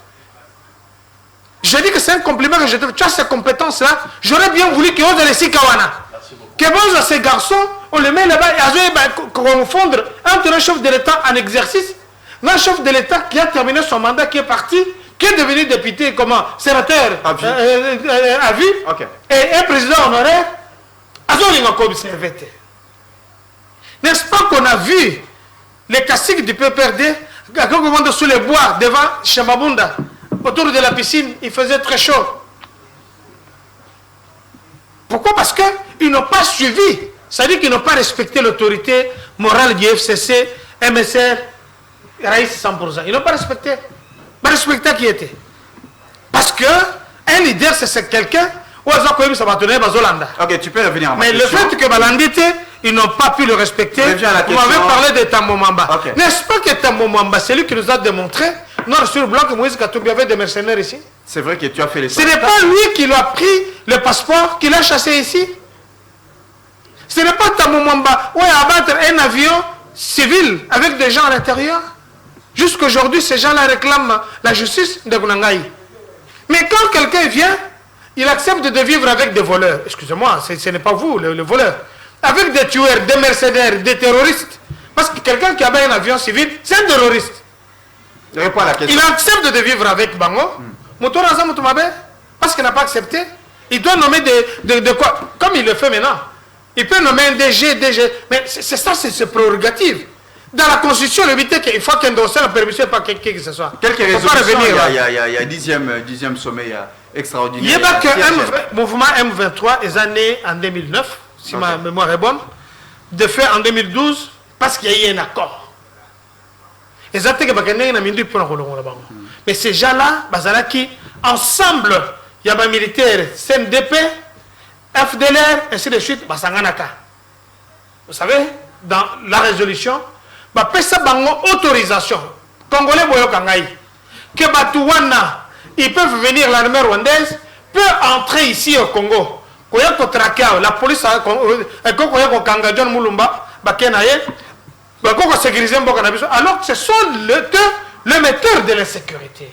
Je dis que c'est un compliment que je te fais. Tu as ces compétences-là. J'aurais bien voulu qu'on soit ici Kawana. Que bon, à ces garçons, on les met là-bas et confondre entre un chef de l'État en exercice, un chef de l'État qui a terminé son mandat, qui est parti, qui est devenu député, comment, sénateur à vie, et un président honoraire, N'est-ce pas qu'on a vu les caciques du PPRD, quand on monte sous les bois devant Chambabunda, autour de la piscine, il faisait très chaud. Pourquoi? Parce qu'ils n'ont pas suivi. C'est-à-dire qu'ils n'ont pas respecté l'autorité morale du FCC, MSR, Raïs 100%. Ils n'ont pas respecté. Pas respecté qui était. Parce que un leader, c'est quelqu'un où Ok, tu peux revenir à ma mais question. le fait que Balandite, ils n'ont pas pu le respecter, vous m'avez parlé de Tambo Mamba. Okay. N'est-ce pas que Tambo Mamba, c'est lui qui nous a démontré, noir sur blanc, que Moïse Katumbi avait des mercenaires ici? C'est vrai que tu as fait les Ce n'est pas lui qui lui a pris le passeport, qui l'a chassé ici. Ce n'est pas Tambo Mamba, où abattre un avion civil avec des gens à l'intérieur. Jusqu'aujourd'hui, ces gens-là réclament la justice de Gunangaï. Mais quand quelqu'un vient, il accepte de vivre avec des voleurs. Excusez-moi, ce n'est pas vous, le voleur. Avec des tueurs, des mercenaires, des terroristes. Parce que quelqu'un qui a un avion civil, c'est un terroriste. Réponds à la question. Il accepte de vivre avec Bango. Parce qu'il n'a pas accepté. Il doit nommer de quoi? Comme il le fait maintenant. Il peut nommer un DG. Mais c'est ça, c'est ses prérogatives. Dans la Constitution, le but est qu'il faut qu'un dossier la permission par qui que ce soit. Quelques résolutions, il y a 10e sommet extraordinaire. Il y a que mouvement M23 est né en 2009, si ma mémoire est bonne. De fait, en 2012, parce qu'il y a eu un accord. Mais ces gens-là, qui ensemble, il y a des militaires, CNDP, FDLR, ainsi de suite, vous savez, dans la résolution, autorisation. Congolais, que Batouana, ils peuvent venir, l'armée rwandaise peut entrer ici au Congo. La police, alors que ce sont le metteur de l'insécurité.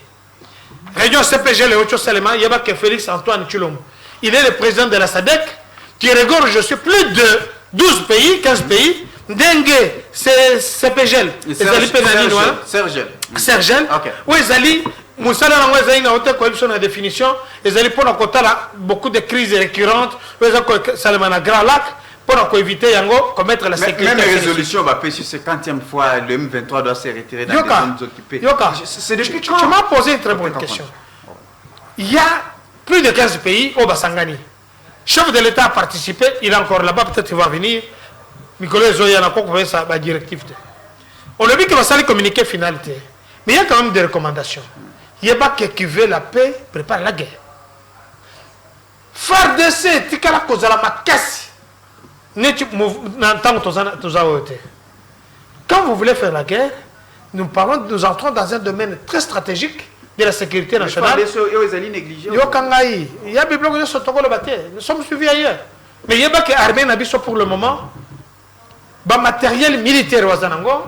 Région CPG, le Ocho Salema, il y a Félix Antoine Chulombo. Il est le président de la SADC qui regorge, je sais, plus de 12 pays, 15 pays. Dengue, c'est CPGL. Sergel. Oui, Zali. Moussala a une définition. Ils allaient pour beaucoup de crises récurrentes. Salemana Grand Lac. Pour éviter commettre la sécurité. Même les résolutions, sur 50e fois, le M23 doit se retirer dans les zones occupées. C'est depuis tu m'as posé une très bonne question. Il y a plus de 15 pays au Bassangani. Chef de l'État a participé, il est encore là-bas, peut-être qu'il va venir. Nicolas Zoya n'a pas compris sa directive. On a vu que va communiquer finalité. Mais il y a quand même des recommandations. Il y a pas qui veut la paix, prépare la guerre. FARDC, tikala kozala makasi. Quand vous voulez faire la guerre, nous entrons dans un domaine très stratégique de la sécurité nationale. Il y a des blocs de nous sommes suivis ailleurs. Mais il y a pas que l'armée n'a pas pour le moment. Matériel militaire,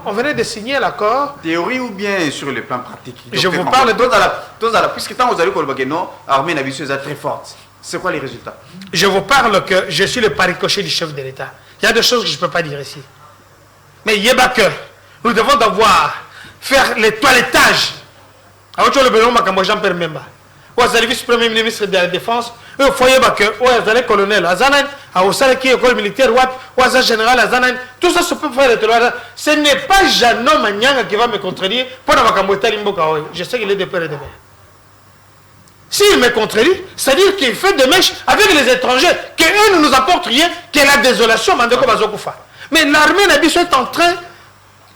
on venait de signer l'accord. Théorie ou bien sur le plan pratique? Je vous parle de... Puisque tant vous allez dire non, l'armée n'a pas très forte. C'est quoi les résultats? Je vous parle que je suis le pari-coché du chef de l'État. Il y a des choses que je ne peux pas dire ici. Mais il y a que nous devons faire le toilettage. Vous avez vice-premier ministre de la Défense, vous voyez que vous avez colonel, vous avez école militaire, vous avez général, tout ça se peut faire. Ce n'est pas Jeannot Manyanga qui va me contredire pour je sais qu'il est de père et de mère. S'il me contredit, c'est-à-dire qu'il fait des mèches avec les étrangers, qu'eux ne nous apportent rien, que la désolation, mais l'armée Nabiso est en train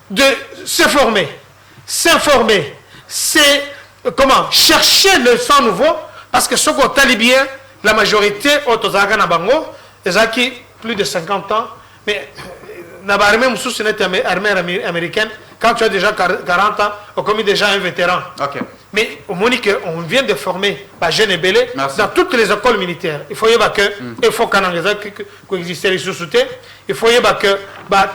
de se former, s'informer, chercher le sang nouveau, parce que ce qu'on talibien, la majorité, Otozaga Nabango, les acquis plus de 50 ans, mais l'armée armée américaine, quand tu as déjà 40 ans, on commis déjà un vétéran. Okay. Mais au Monique, on vient de former jeune et belé dans toutes les écoles militaires. Il faut que il faut qu'on existe les sous-soutés. Il faut que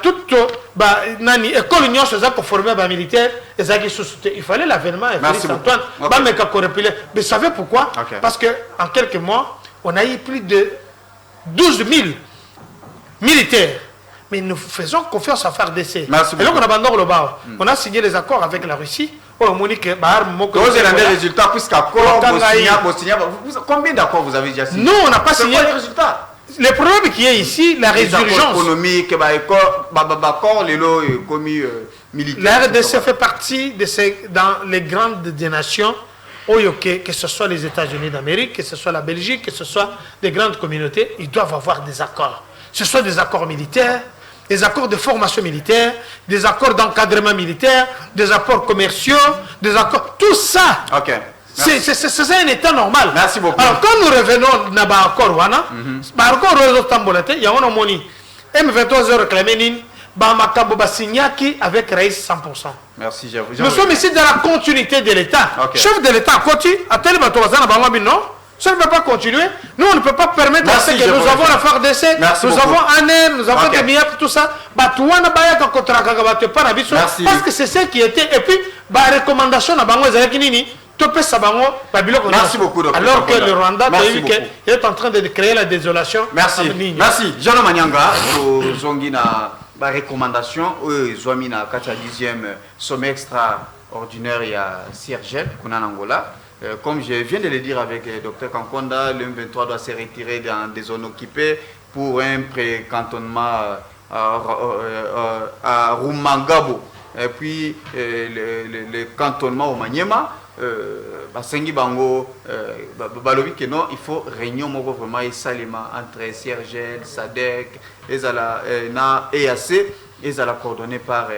toute école union soit pour former les militaires et les sous-soutés. Il fallait l'avènement et Félix Antoine. Mais vous savez pourquoi? Parce qu'en quelques mois, on a eu plus de 12 000 militaires. Mais nous faisons confiance à FARDC. Et donc on abandonne le bas. On a signé des accords avec la Russie. Monique, vous avez des résultats puisqu'à combien d'accords vous avez déjà signé? Nous, on n'a pas signé. Les résultats. le problème qui est ici, la résurgence. Économique, accord, les lots commis militaires. La RDC fait partie de dans les grandes des nations, que ce soit les États-Unis d'Amérique, que ce soit la Belgique, que ce soit des grandes communautés, ils doivent avoir des accords. Que ce soit des accords militaires, des accords de formation militaire, des accords d'encadrement militaire, des accords commerciaux, des accords, tout ça. Ok. C'est un état normal. Merci beaucoup. Alors, quand nous revenons dans l'accord, il y a un moni. M23 réclamé Signaki avec Raïs 100%. Merci, nous sommes ici dans la continuité de l'État. Okay. Chef de l'État, ça ne peut pas continuer. Nous, on ne peut pas permettre à ce que nous avons la FARDC, nous avons ANR, nous avons des MIAP, tout ça. Parce que c'est ce qui était. Et puis, la recommandation à Bango Zayakinini. Merci beaucoup, docteur. Alors que le Rwanda est en train de créer la désolation. Merci. Merci. Jean Manyanga, Zongina, la recommandation, Zouamina, 10e sommet extraordinaire, il y a Siergel, qu'on a en Angola. Comme je viens de le dire avec le docteur Kankonda, le M23 doit se retirer dans des zones occupées pour un pré-cantonnement à Rumangabo. Et puis le cantonnement au Maniema. Basengi Bango, Balobi que non, il faut réunion vraiment et salima entre Siergel, SADC, na EAC, et ça la coordonnée par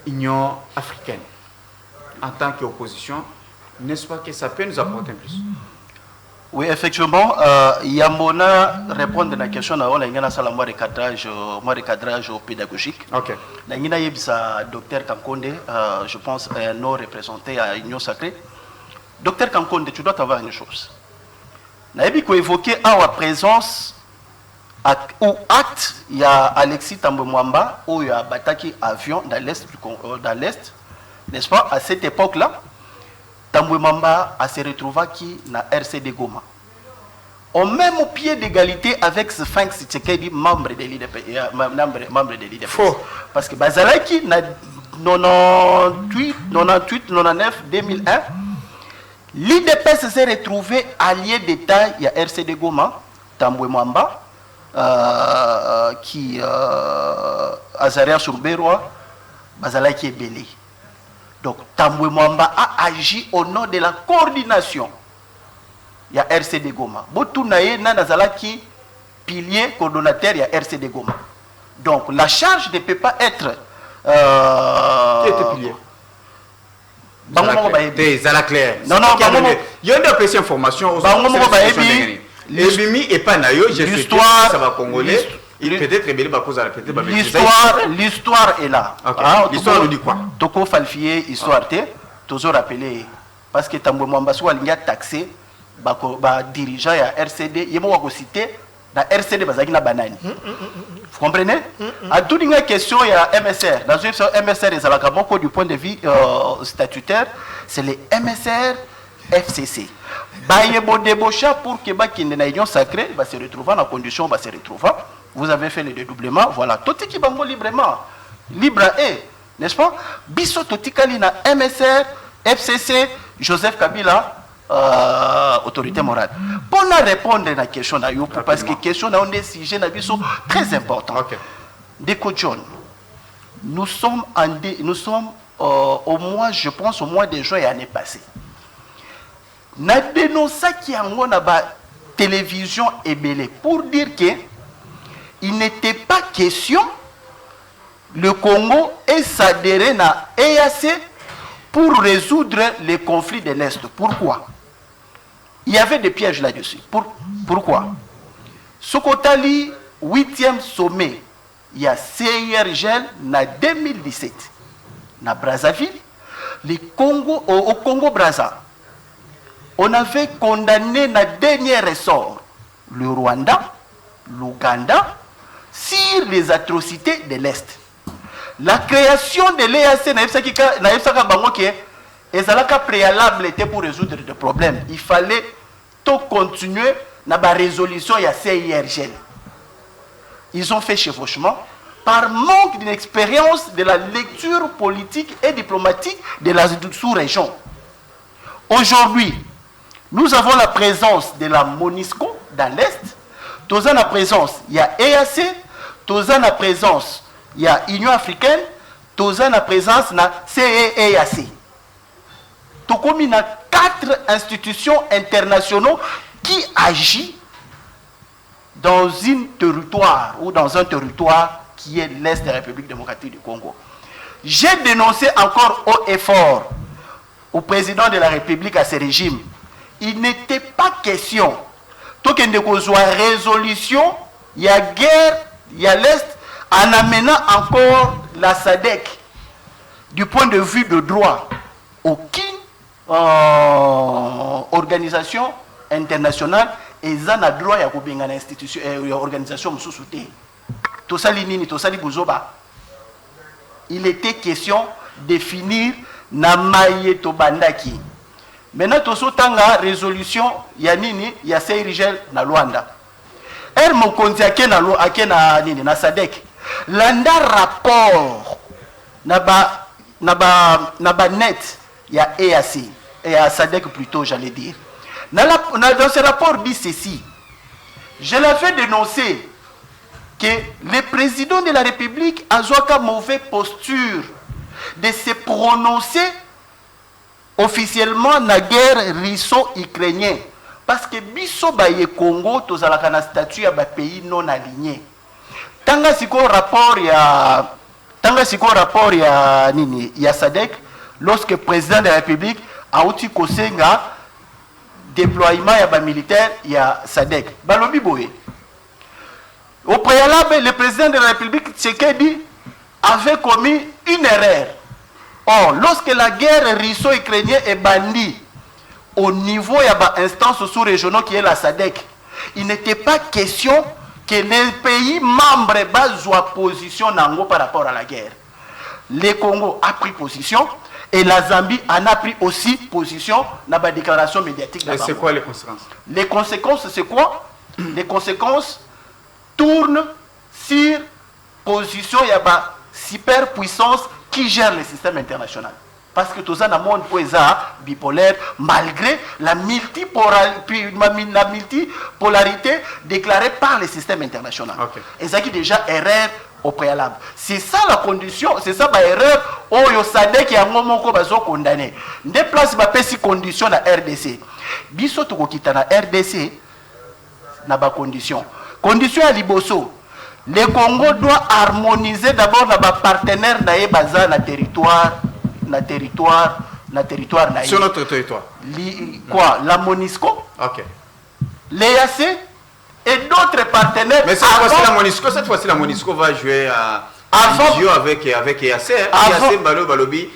Union africaine. En tant qu'opposition, n'est-ce pas que ça peut nous apporter plus? Oui, effectivement, Yamona répond à la question de recadrage pédagogique. Ok. Docteur Kankonde, je pense, non représenté à l'Union Sacrée. Docteur Kankonde, tu dois avoir une chose. Naïbi ko évoqué à la présence ou acte, il y a Alexis Tambemwamba où il y a bataki avion dans l'est, n'est-ce pas? À cette époque-là, Tambemwamba a se retrouvé qui na RCD Goma. On même au pied d'égalité avec ce Sphinx Tshisekedi, membre de l'IDP. Faux. Parce que Bazalaki, na 98, 99, 2001, l'IDP s'est retrouvé allié d'État, il y a RCD Goma, Tambemwamba, qui Azaria Surberoa, Bazalaki est belé. Donc, Tambemwamba a agi au nom de la coordination. Il y a RCD Goma. Botounaye Nanazalaki, pilier, coordonnateur, il y a RCD Goma. Donc, la charge ne peut pas être. Qui était pilier? Zala Claire. Non, non, il y a une petite information. Et pas Nayo, j'ai fait ça va congolais. Peut-être l'histoire est là. Okay. L'histoire nous dit quoi? Toko falfier histoire toujours rappelé parce que Tambemwamba soit a taxé dirigeant à RCD, il m'a cité dans RCD bazaki na banani. Vous comprenez? À toute une question il y a MSR. Dans une MSR ils ont beaucoup du point de vue statutaire, c'est les MSR FCC. Bayebo débaucha pour que bakinde na union sacrée va se retrouver dans condition va se retrouver. Vous avez fait le dédoublement, voilà. Toti qui bango librement, libre et, n'est-ce pas? Biso Toti Kalina, MSR, FCC, Joseph Kabila, autorité morale. Pour répondre à la question, parce que la question est un sujet très important. Okay. Deko John, nous sommes au mois, je pense, au mois de juin et l'année passée. Nous avons dénoncé qu'il y a une télévision ébélée pour dire que il n'était pas question le Congo et s'adhérer à EAC pour résoudre les conflits de l'Est. Pourquoi? Il y avait des pièges là-dessus. Pourquoi? Sokotali, 8e sommet, il y a CIRGL en 2017. Na Brazzaville, au Congo-Brazza, on avait condamné na dernier ressort le Rwanda, l'Ouganda, sur les atrocités de l'Est. La création de l'EAC est préalable pour résoudre des problèmes. Il fallait tout continuer dans la résolution de la CIRGL. Ils ont fait chevauchement par manque d'une expérience de la lecture politique et diplomatique de la sous-région. Aujourd'hui, nous avons la présence de la MONUSCO dans l'Est. Tous en présence, il y a EAC, tous en présence, il y a Union africaine, tous en présence, il y a CEAC. Tout comme il y a 4 institutions internationales qui agissent dans un territoire ou dans un territoire qui est l'Est de la République démocratique du Congo. J'ai dénoncé encore haut et fort au président de la République, à ce régime. Il n'était pas question qu'il y ait une résolution, il y a guerre, il y a l'Est, en amenant encore la SADC du point de vue de droit. Aucune organisation internationale n'a le droit à une institution, une organisation sous-soutenue. Tout ça, il était question de définir Namaye Tobandaki. Maintenant, tout ça, la résolution, il y a Nini, il y a Seyrigel na Luanda. Elle m'a conduit à SADC. Landa rapport, naba net, il y a EAC, et à SADC plutôt, j'allais dire. Dans ce rapport, dit ceci. Je l'avais dénoncé que le président de la République a une mauvaise posture de se prononcer officiellement dans la guerre russo-ukrainienne. Parce que biso baye Congo, tous à la statut à pays non aligné. Tanga siko rapport ya nini ya SADC, lorsque le président de la République a outi kosenga déploiement ya militaire ya SADC. Balobi boye. Au préalable, le président de la République Tshisekedi avait commis une erreur. Or, lorsque la guerre russo-ukrainienne est bandie au niveau de l'instance sous-régionale qui est la SADC, il n'était pas question que les pays membres soient position par rapport à la guerre. Le Congo a pris position et la Zambie en a pris aussi position dans la déclaration médiatique. Et c'est quoi les conséquences? Les conséquences, c'est quoi? Les conséquences tournent sur position, il y a une superpuissance qui gère le système international. Parce que tout ça dans le monde bipolaire, malgré la multipolarité déclarée par le système international. Okay. Et ça qui est déjà erreur au préalable. C'est ça la condition, c'est ça l'erreur où il SADC qui a condamné. Des places qui condition la RDC. Biso to kokita na RDC na ba condition. Condition à Liboso. Le Congo doit harmoniser d'abord les partenaires dans le territoire. Sur notre territoire. Quoi? La MONUSCO, ok. l'EAC et d'autres partenaires. Mais cette fois-ci, la MONUSCO va jouer à duo avec EAC. EAC, Balobi,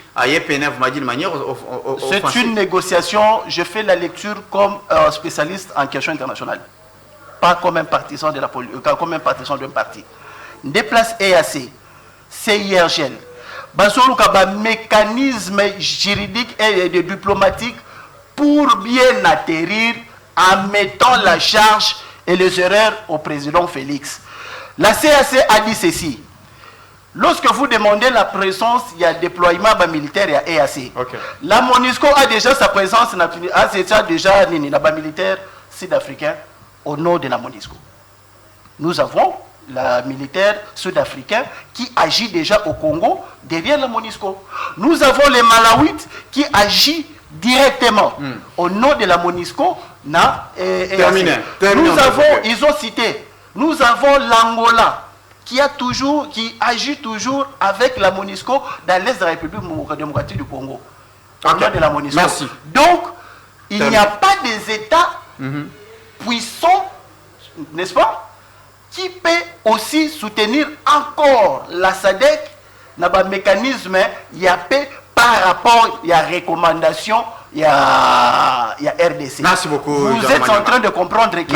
c'est une négociation. Je fais la lecture comme spécialiste en questions internationales. Pas comme un partisan de la politique, comme un partisan d'un parti. Déplace EAC, CIRGL. Un mécanisme juridique et diplomatique pour bien atterrir en mettant la charge et les erreurs au président Félix. La CAC a dit ceci. Lorsque vous demandez la présence, il y a déploiement militaire et EAC. Okay. La MONUSCO a déjà sa présence, a déjà militaire sud-africain au nord de la MONUSCO. Nous avons la militaire sud-africain qui agit déjà au Congo derrière la MONUSCO. Nous avons les Malawites qui agit directement au nom de la MONUSCO. Terminé. Nous avons, ils ont cité, nous avons l'Angola qui agit toujours avec la MONUSCO dans l'Est de la République démocratique du Congo. Au nom de la MONUSCO. Merci. Donc, il n'y a pas des États puissants, n'est-ce pas, qui peut aussi soutenir encore la SADC dans le mécanisme par rapport à la recommandation il y a RDC. Merci beaucoup. Vous êtes en train de comprendre que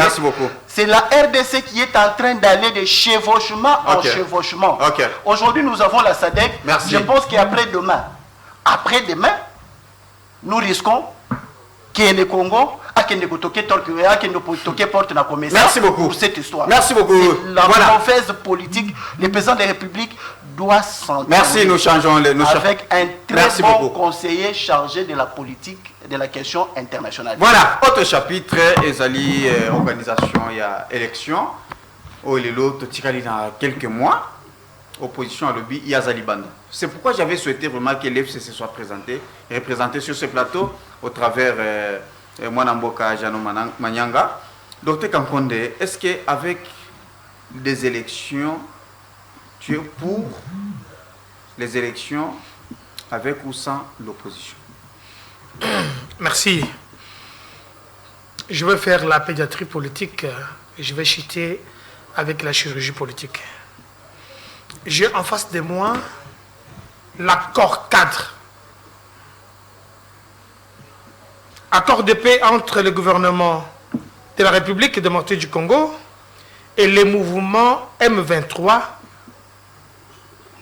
c'est la RDC qui est en train d'aller de chevauchement en chevauchement. Aujourd'hui, nous avons la SADC. Je pense qu'après-demain, nous risquons que le Congo Merci beaucoup pour cette histoire. Merci beaucoup. La mauvaise politique, le président de la République doit s'entendre. Merci, nous changeons avec un très bon conseiller chargé de la politique et de la question internationale. Voilà, autre chapitre, Ezali, organisation et élection. oh lelo totikali dans quelques mois opposition à lobby Yazali Banda. C'est pourquoi j'avais souhaité vraiment que l'FCC soit représenté sur ce plateau au travers Mwanamboka Jano Manyanga. Docteur Kankonde, est-ce qu'avec des élections, tu es pour les élections avec ou sans l'opposition? Merci. Je vais faire la pédiatrie politique et je vais chuter avec la chirurgie politique. J'ai en face de moi l'accord cadre. Accord de paix entre le gouvernement de la République démocratique du Congo et le mouvement M23.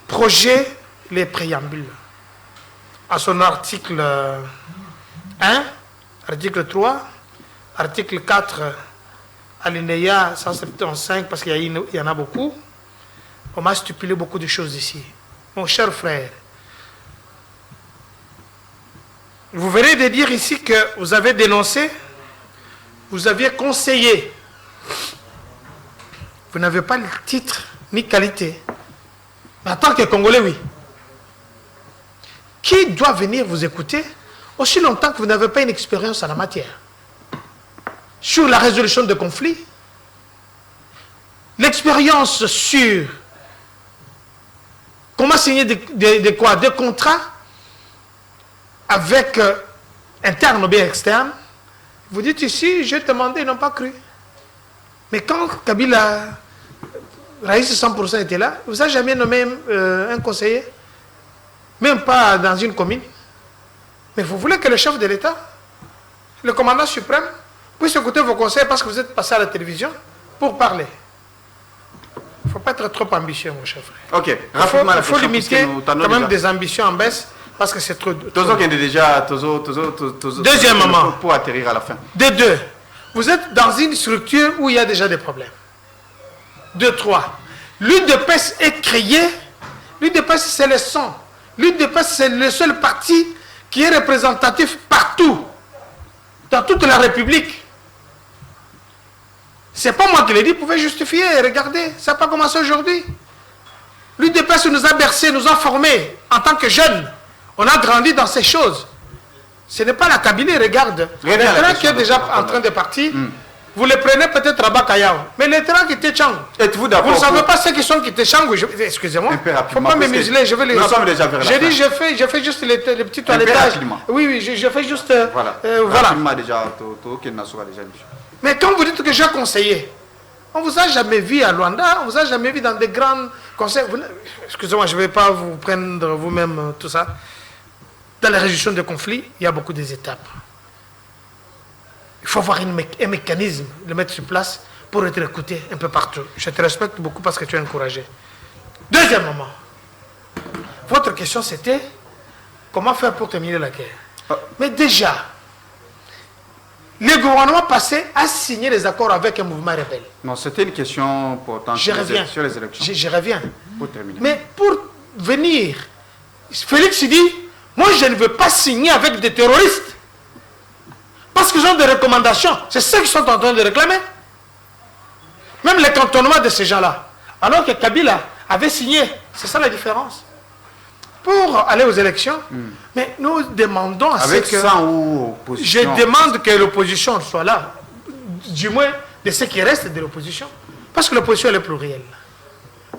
Projet les préambules. À son article 1, article 3, article 4, alinéa 175, parce qu'il y en a beaucoup. On m'a stipulé beaucoup de choses ici. Mon cher frère, vous venez de dire ici que vous avez dénoncé, vous aviez conseillé. Vous n'avez pas le titre ni qualité. Mais en tant que Congolais, oui. Qui doit venir vous écouter aussi longtemps que vous n'avez pas une expérience en la matière? Sur la résolution de conflits, l'expérience sur comment signer des contrats avec interne ou bien externe. Vous dites ici, j'ai demandé, ils n'ont pas cru. Mais quand Kabila, Raïs 100% était là, vous n'avez jamais nommé un conseiller, même pas dans une commune. Mais vous voulez que le chef de l'État, le commandant suprême, puisse écouter vos conseils parce que vous êtes passé à la télévision pour parler. Il ne faut pas être trop ambitieux, mon chef. Ok, il faut limiter quand même des ambitions en baisse parce que c'est trop. Deuxièmement, pour atterrir à la fin. De deux, vous êtes dans une structure où il y a déjà des problèmes. De trois, l'UDPS est créée. L'UDPS, c'est le son. L'UDPS, c'est le seul parti qui est représentatif partout, dans toute la République. C'est pas moi qui l'ai dit, vous pouvez justifier, regardez, ça n'a pas commencé aujourd'hui. L'UDPS nous a bercés, nous a formés en tant que jeunes. On a grandi dans ces choses. Ce n'est pas la Kabylie, regarde. Le terrain qui est déjà en train de partir, vous le prenez peut-être à Bakayao. Mais le terrain qui était Tchang. Êtes-vous d'accord? Vous ne savez pas ceux qui sont qui étaient Tchang. Excusez-moi. Il ne faut pas me museler. Je vais les. Nous sommes déjà vers la fin. J'ai dit, je fais juste les petits toilettages. Oui, je fais juste. Voilà. Mais quand vous dites que j'ai conseillé, on ne vous a jamais vu à Luanda, on ne vous a jamais vu dans des grands conseils. Excusez-moi, je ne vais pas vous prendre vous-même tout ça. Dans la résolution de conflits, il y a beaucoup d'étapes. Il faut avoir un mécanisme, le mettre sur place pour être écouté un peu partout. Je te respecte beaucoup parce que tu es encouragé. Deuxièmement, votre question c'était comment faire pour terminer la guerre. Mais déjà, le gouvernement passé a signé des accords avec un mouvement rebelle. Non, c'était une question importante sur les élections. Je reviens. Pour terminer. Mais pour venir, Félix dit, moi je ne veux pas signer avec des terroristes. Parce qu'ils ont des recommandations. C'est ce qu'ils sont en train de réclamer. Même le cantonnement de ces gens-là. Alors que Kabila avait signé. C'est ça la différence. Pour aller aux élections, mais nous demandons à avec ce que... ça ou opposition. Je demande que l'opposition soit là. Du moins, de ce qui reste de l'opposition. Parce que l'opposition elle est plurielle.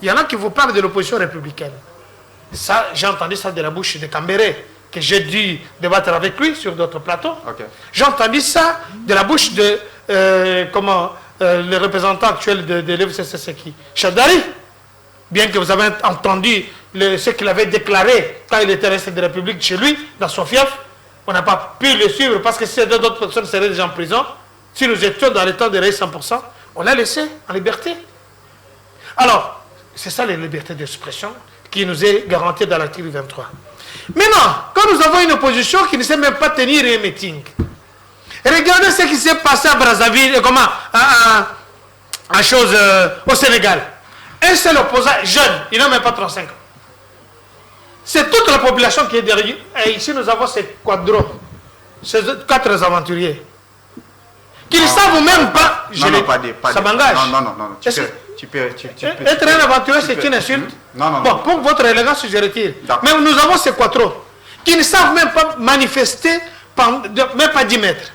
Il y en a qui vous parlent de l'opposition républicaine. Ça, j'ai entendu ça de la bouche de Cambéré, que j'ai dû débattre avec lui sur d'autres plateaux. Okay. J'ai entendu ça de la bouche de le représentant actuel de l'FCCC, Chadari. Bien que vous avez entendu ce qu'il avait déclaré quand il était resté de la République chez lui, dans son fief, on n'a pas pu le suivre parce que si d'autres personnes seraient déjà en prison, si nous étions dans le temps de Raïs 100%, on l'a laissé en liberté. Alors, c'est ça la liberté d'expression qui nous est garantie dans l'article 23. Maintenant, quand nous avons une opposition qui ne sait même pas tenir un meeting, regardez ce qui s'est passé à Brazzaville, au Sénégal. Un seul opposant jeune, il n'a même pas 35 ans. C'est toute la population qui est derrière. Et ici, nous avons ces quadros, ces 4 aventuriers, qui ne savent même pas. Ça m'engage. Non. Tu peux. Être un aventurier, c'est une insulte. Non. Bon, pour votre élégance, je retire. Mais nous avons ces quattros qui ne savent même pas manifester, même pas 10 mètres.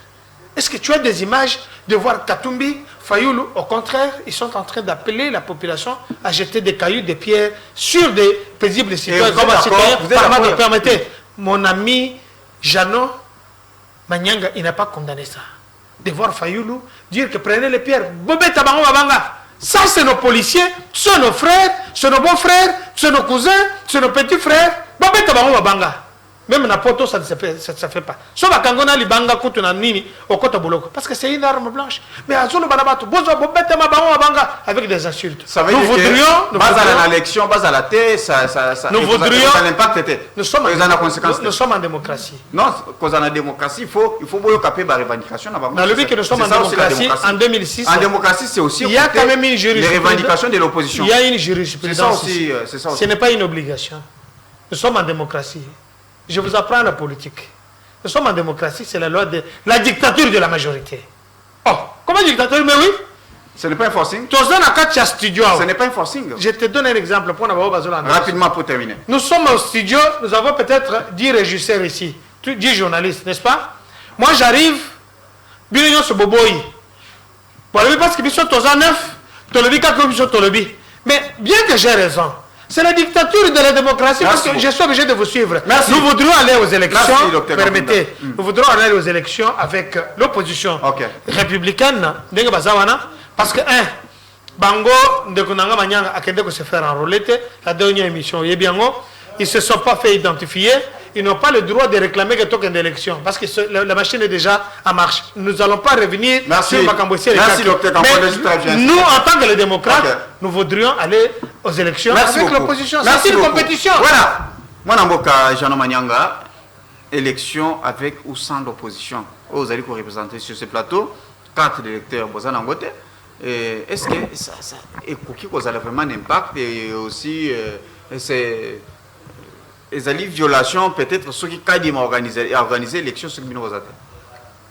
Est-ce que tu as des images de voir Katumbi, Fayoulou? Au contraire, ils sont en train d'appeler la population à jeter des cailloux, des pierres sur des paisibles citoyens. Permettez, mon ami Jeannot Manyanga, il n'a pas condamné ça. De voir Fayoulou dire que prenez les pierres. Bobé Tabango Babanga. Ça, c'est nos policiers, c'est nos frères, c'est nos beaux-frères, c'est nos cousins, c'est nos petits frères. Bobé Tabango Babanga. Même na poto, ça ne se fait pas. Sauf à Kangona Libanga Kutuna Nini au Kota Boloko. Parce que c'est une arme blanche. Mais à Zolo Banabato, Bozo Bobé Tabango Babanga avec des insultes. Ça veut dire que base à l'élection, base à la tête, ça l'impact. Nous sommes en démocratie. Non, cause en démocratie, il faut caper la revendication. Dans le but que nous sommes en démocratie, en 2006. En démocratie, c'est aussi il y a quand même une jurisprudence. Les revendications de l'opposition. Il y a une jurisprudence. C'est ça aussi. Ce n'est pas une obligation. Nous sommes en démocratie. Je vous apprends la politique. Nous sommes en démocratie, c'est la loi de la dictature de la majorité. Oh, comment dictature? Mais oui. Ce n'est pas un forcing. Ce n'est pas un forcing. Je te donne un exemple pour rapidement pour terminer. Nous sommes au studio, nous avons peut-être 10 régisseurs ici, 10 journalistes, n'est-ce pas? Moi j'arrive, Bilignon se boboyi. Parce que nous sommes tous en neuf, mais bien que j'ai raison, c'est la dictature de la démocratie. Parce que je suis obligé de vous suivre. Merci. Nous voudrions aller aux élections. Merci, permettez. Nous voudrions aller aux élections avec l'opposition républicaine. Parce que, Bango, Ndekunanga Manyanga, a qu'à se faire enrôler. La dernière émission, ils ne se sont pas fait identifier. Ils n'ont pas le droit de réclamer que token d'élection. Parce que la machine est déjà en marche. Nous n'allons pas revenir sur Makambossi. Merci, docteur Kampodes. Nous, en tant que les démocrates, nous voudrions aller aux élections avec l'opposition. C'est une compétition. Voilà. Moi, Namboka Jeannot Manyanga, élection avec ou sans l'opposition. Vous allez représenter sur ce plateau 4 électeurs. Est-ce que ça a vraiment un impact et aussi c'est une violation peut-être ceux qui ont organisé l'élection sur le Minozate?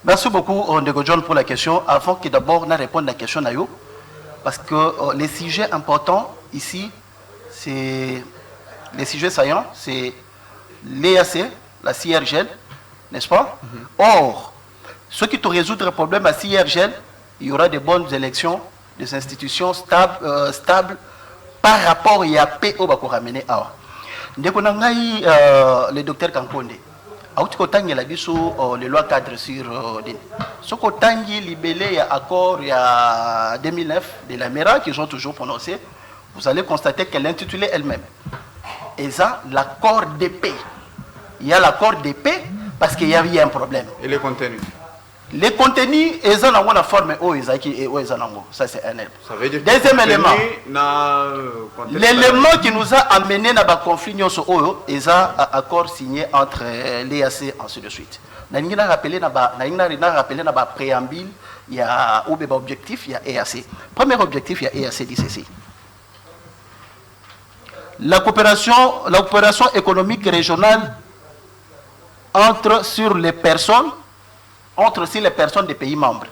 Merci beaucoup, Ndeko John, pour la question. Avant que d'abord on réponde à la question, parce que les sujets importants ici, c'est les sujets saillants, c'est l'EAC, la CIRGL, n'est-ce pas? Or, ceux qui te résoudre le problème à CIRGL, il y aura des bonnes élections, des institutions stables par rapport à PO Bako ramener à. Ndeko nangai le docteur Kankonde. Autikotangi la biso les lois cadres sur ce kotangi libellé ya accord il y a 2009 de la MERA qu'ils ont toujours prononcé, vous allez constater qu'elle est intitulée elle-même. Et ça, l'accord de paix. Il y a l'accord de paix parce qu'il y avait un problème. Et les contenus? Les contenus, ils ont la forme ça c'est un élément. Ça veut dire deuxième élément, l'élément qui nous a amené dans le conflit, ils ont un accord signé entre l'EAC ainsi de suite. Nous avons rappelé dans le préambule, il y a un objectif, il y a EAC. Premier objectif, il y a EAC dit ceci. La coopération économique régionale entre sur les personnes, entre aussi les personnes des pays membres.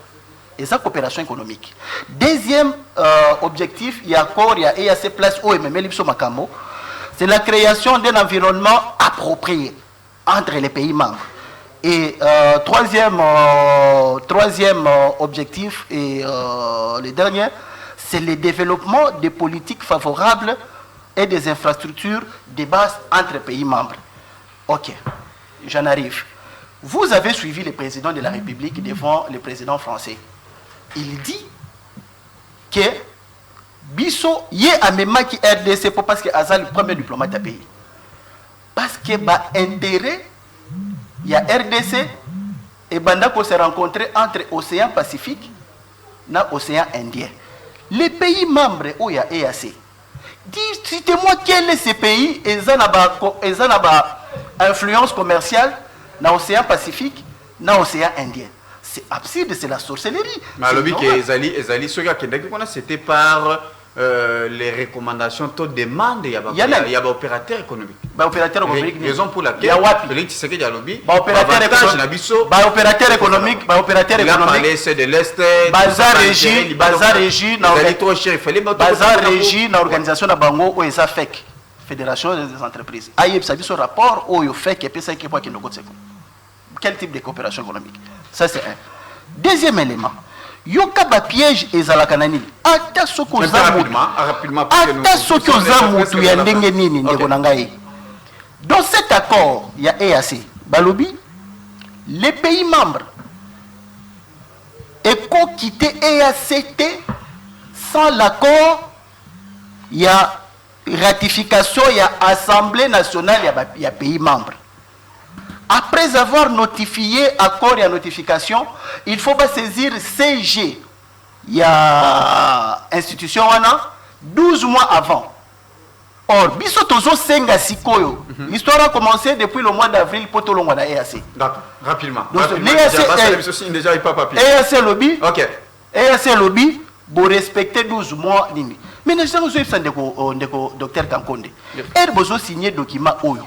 Et ça, coopération économique. Deuxième objectif, il y a encore, il y a EAC place OMM, c'est la création d'un environnement approprié entre les pays membres. Et troisième objectif, et le dernier, c'est le développement des politiques favorables et des infrastructures de base entre pays membres. Ok, j'en arrive. Vous avez suivi le président de la République devant le président français. Il dit que Bisso y a même qui RDC parce que Azal le premier diplomate à pays. Parce que intérêt, il y a RDC et Bandako s'est rencontré entre l'océan Pacifique et l'océan Indien. Les pays membres où il y a EAC. Dites-moi quel est ce pays et ils ont influence commerciale dans l'océan Pacifique, dans l'océan Indien. C'est absurde, c'est la sorcellerie. Mais le but que c'était par les recommandations, toutes demandes, il y a des opérateurs économiques. Opérateur économique. Raison pour laquelle Félix Tshisekedi a lobby. Opérateur économique. Il a parlé, c'est de l'Est. Bazar régie. Bazar régie, l'organisation de Bango, où ils a fait. Fédération des entreprises. Aïe, ça dit ce rapport, où il fait qu'il y a quel type de coopération économique? Ça, c'est un. Deuxième élément. Yoka ba piège ezalaka nani ata soko zamutu ya ndenge nini ndeko na ngai. Dans cet accord il y a EAC balobi les pays membres eko quitter EACT sans l'accord il y a ratification il y a assemblée nationale il y a pays membres. Après avoir notifié accord et notification, il faut pas saisir CG. Il y a institution 12 mois avant. Or, bisotozo senga sikoyo. L'histoire a commencé depuis le mois d'avril pour tout le monde à EAC. D'accord, rapidement. EAC lobby. OK. EAC lobby pour respecter 12 mois. Mais nous sommes au docteur Kankonde. Elle a signé document oyo.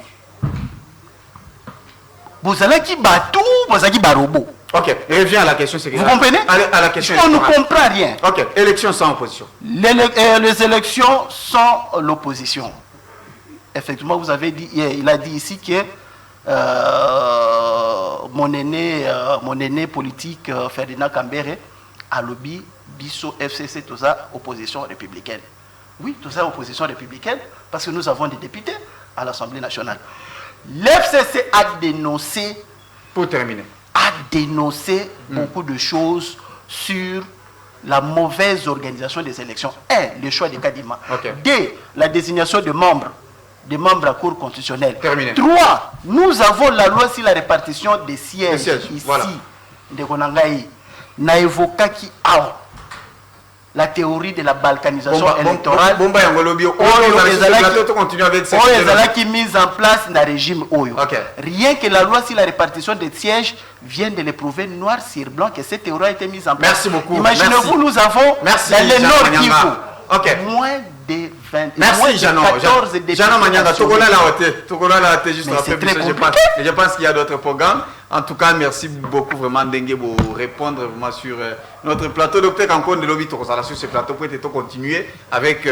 Vous allez qui batou, vous allez qui barobo. Ok, reviens à la question. Vous comprenez? À la question. On ne comprend rien. Ok, élection sans opposition. Les élections sans l'opposition. Effectivement, vous avez dit, il a dit ici que mon aîné politique Ferdinand Kambere a lobby Bisso FCC, tout ça, opposition républicaine. Oui, tout ça, opposition républicaine, parce que nous avons des députés à l'Assemblée nationale. L'FCC a dénoncé, pour terminer, beaucoup de choses sur la mauvaise organisation des élections. 1. Le choix des Kadima. 2. La désignation de membres à cour constitutionnelle. 3. Nous avons la loi sur la répartition des sièges ici. Voilà. De Konangaï. Na évoqué qui a la théorie de la balkanisation électorale. Qui mise en place dans le régime Oyo. Rien que la loi sur la répartition des sièges vient de le prouver noir sur blanc que cette théorie a été mise en place. Merci beaucoup. Imaginez-vous, nous avons dans le Nord Kivu moins de 20. Merci Jeannot. Jeannot Manyanga, je pense qu'il y a d'autres programmes. En tout cas, merci beaucoup vraiment Dengue pour répondre vraiment sur notre plateau. Docteur Kankonde de Lobby Tokosala sur ce plateau pour continuer avec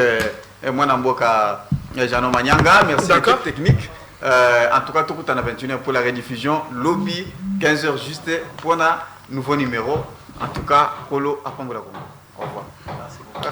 moi Namboka Jeannot Manyanga. Merci à l'équipe technique. En tout cas, tout le monde 21h pour la rediffusion. Lobby 15h juste pour un nouveau numéro. En tout cas, Kolo Apambola. Au revoir. Merci beaucoup.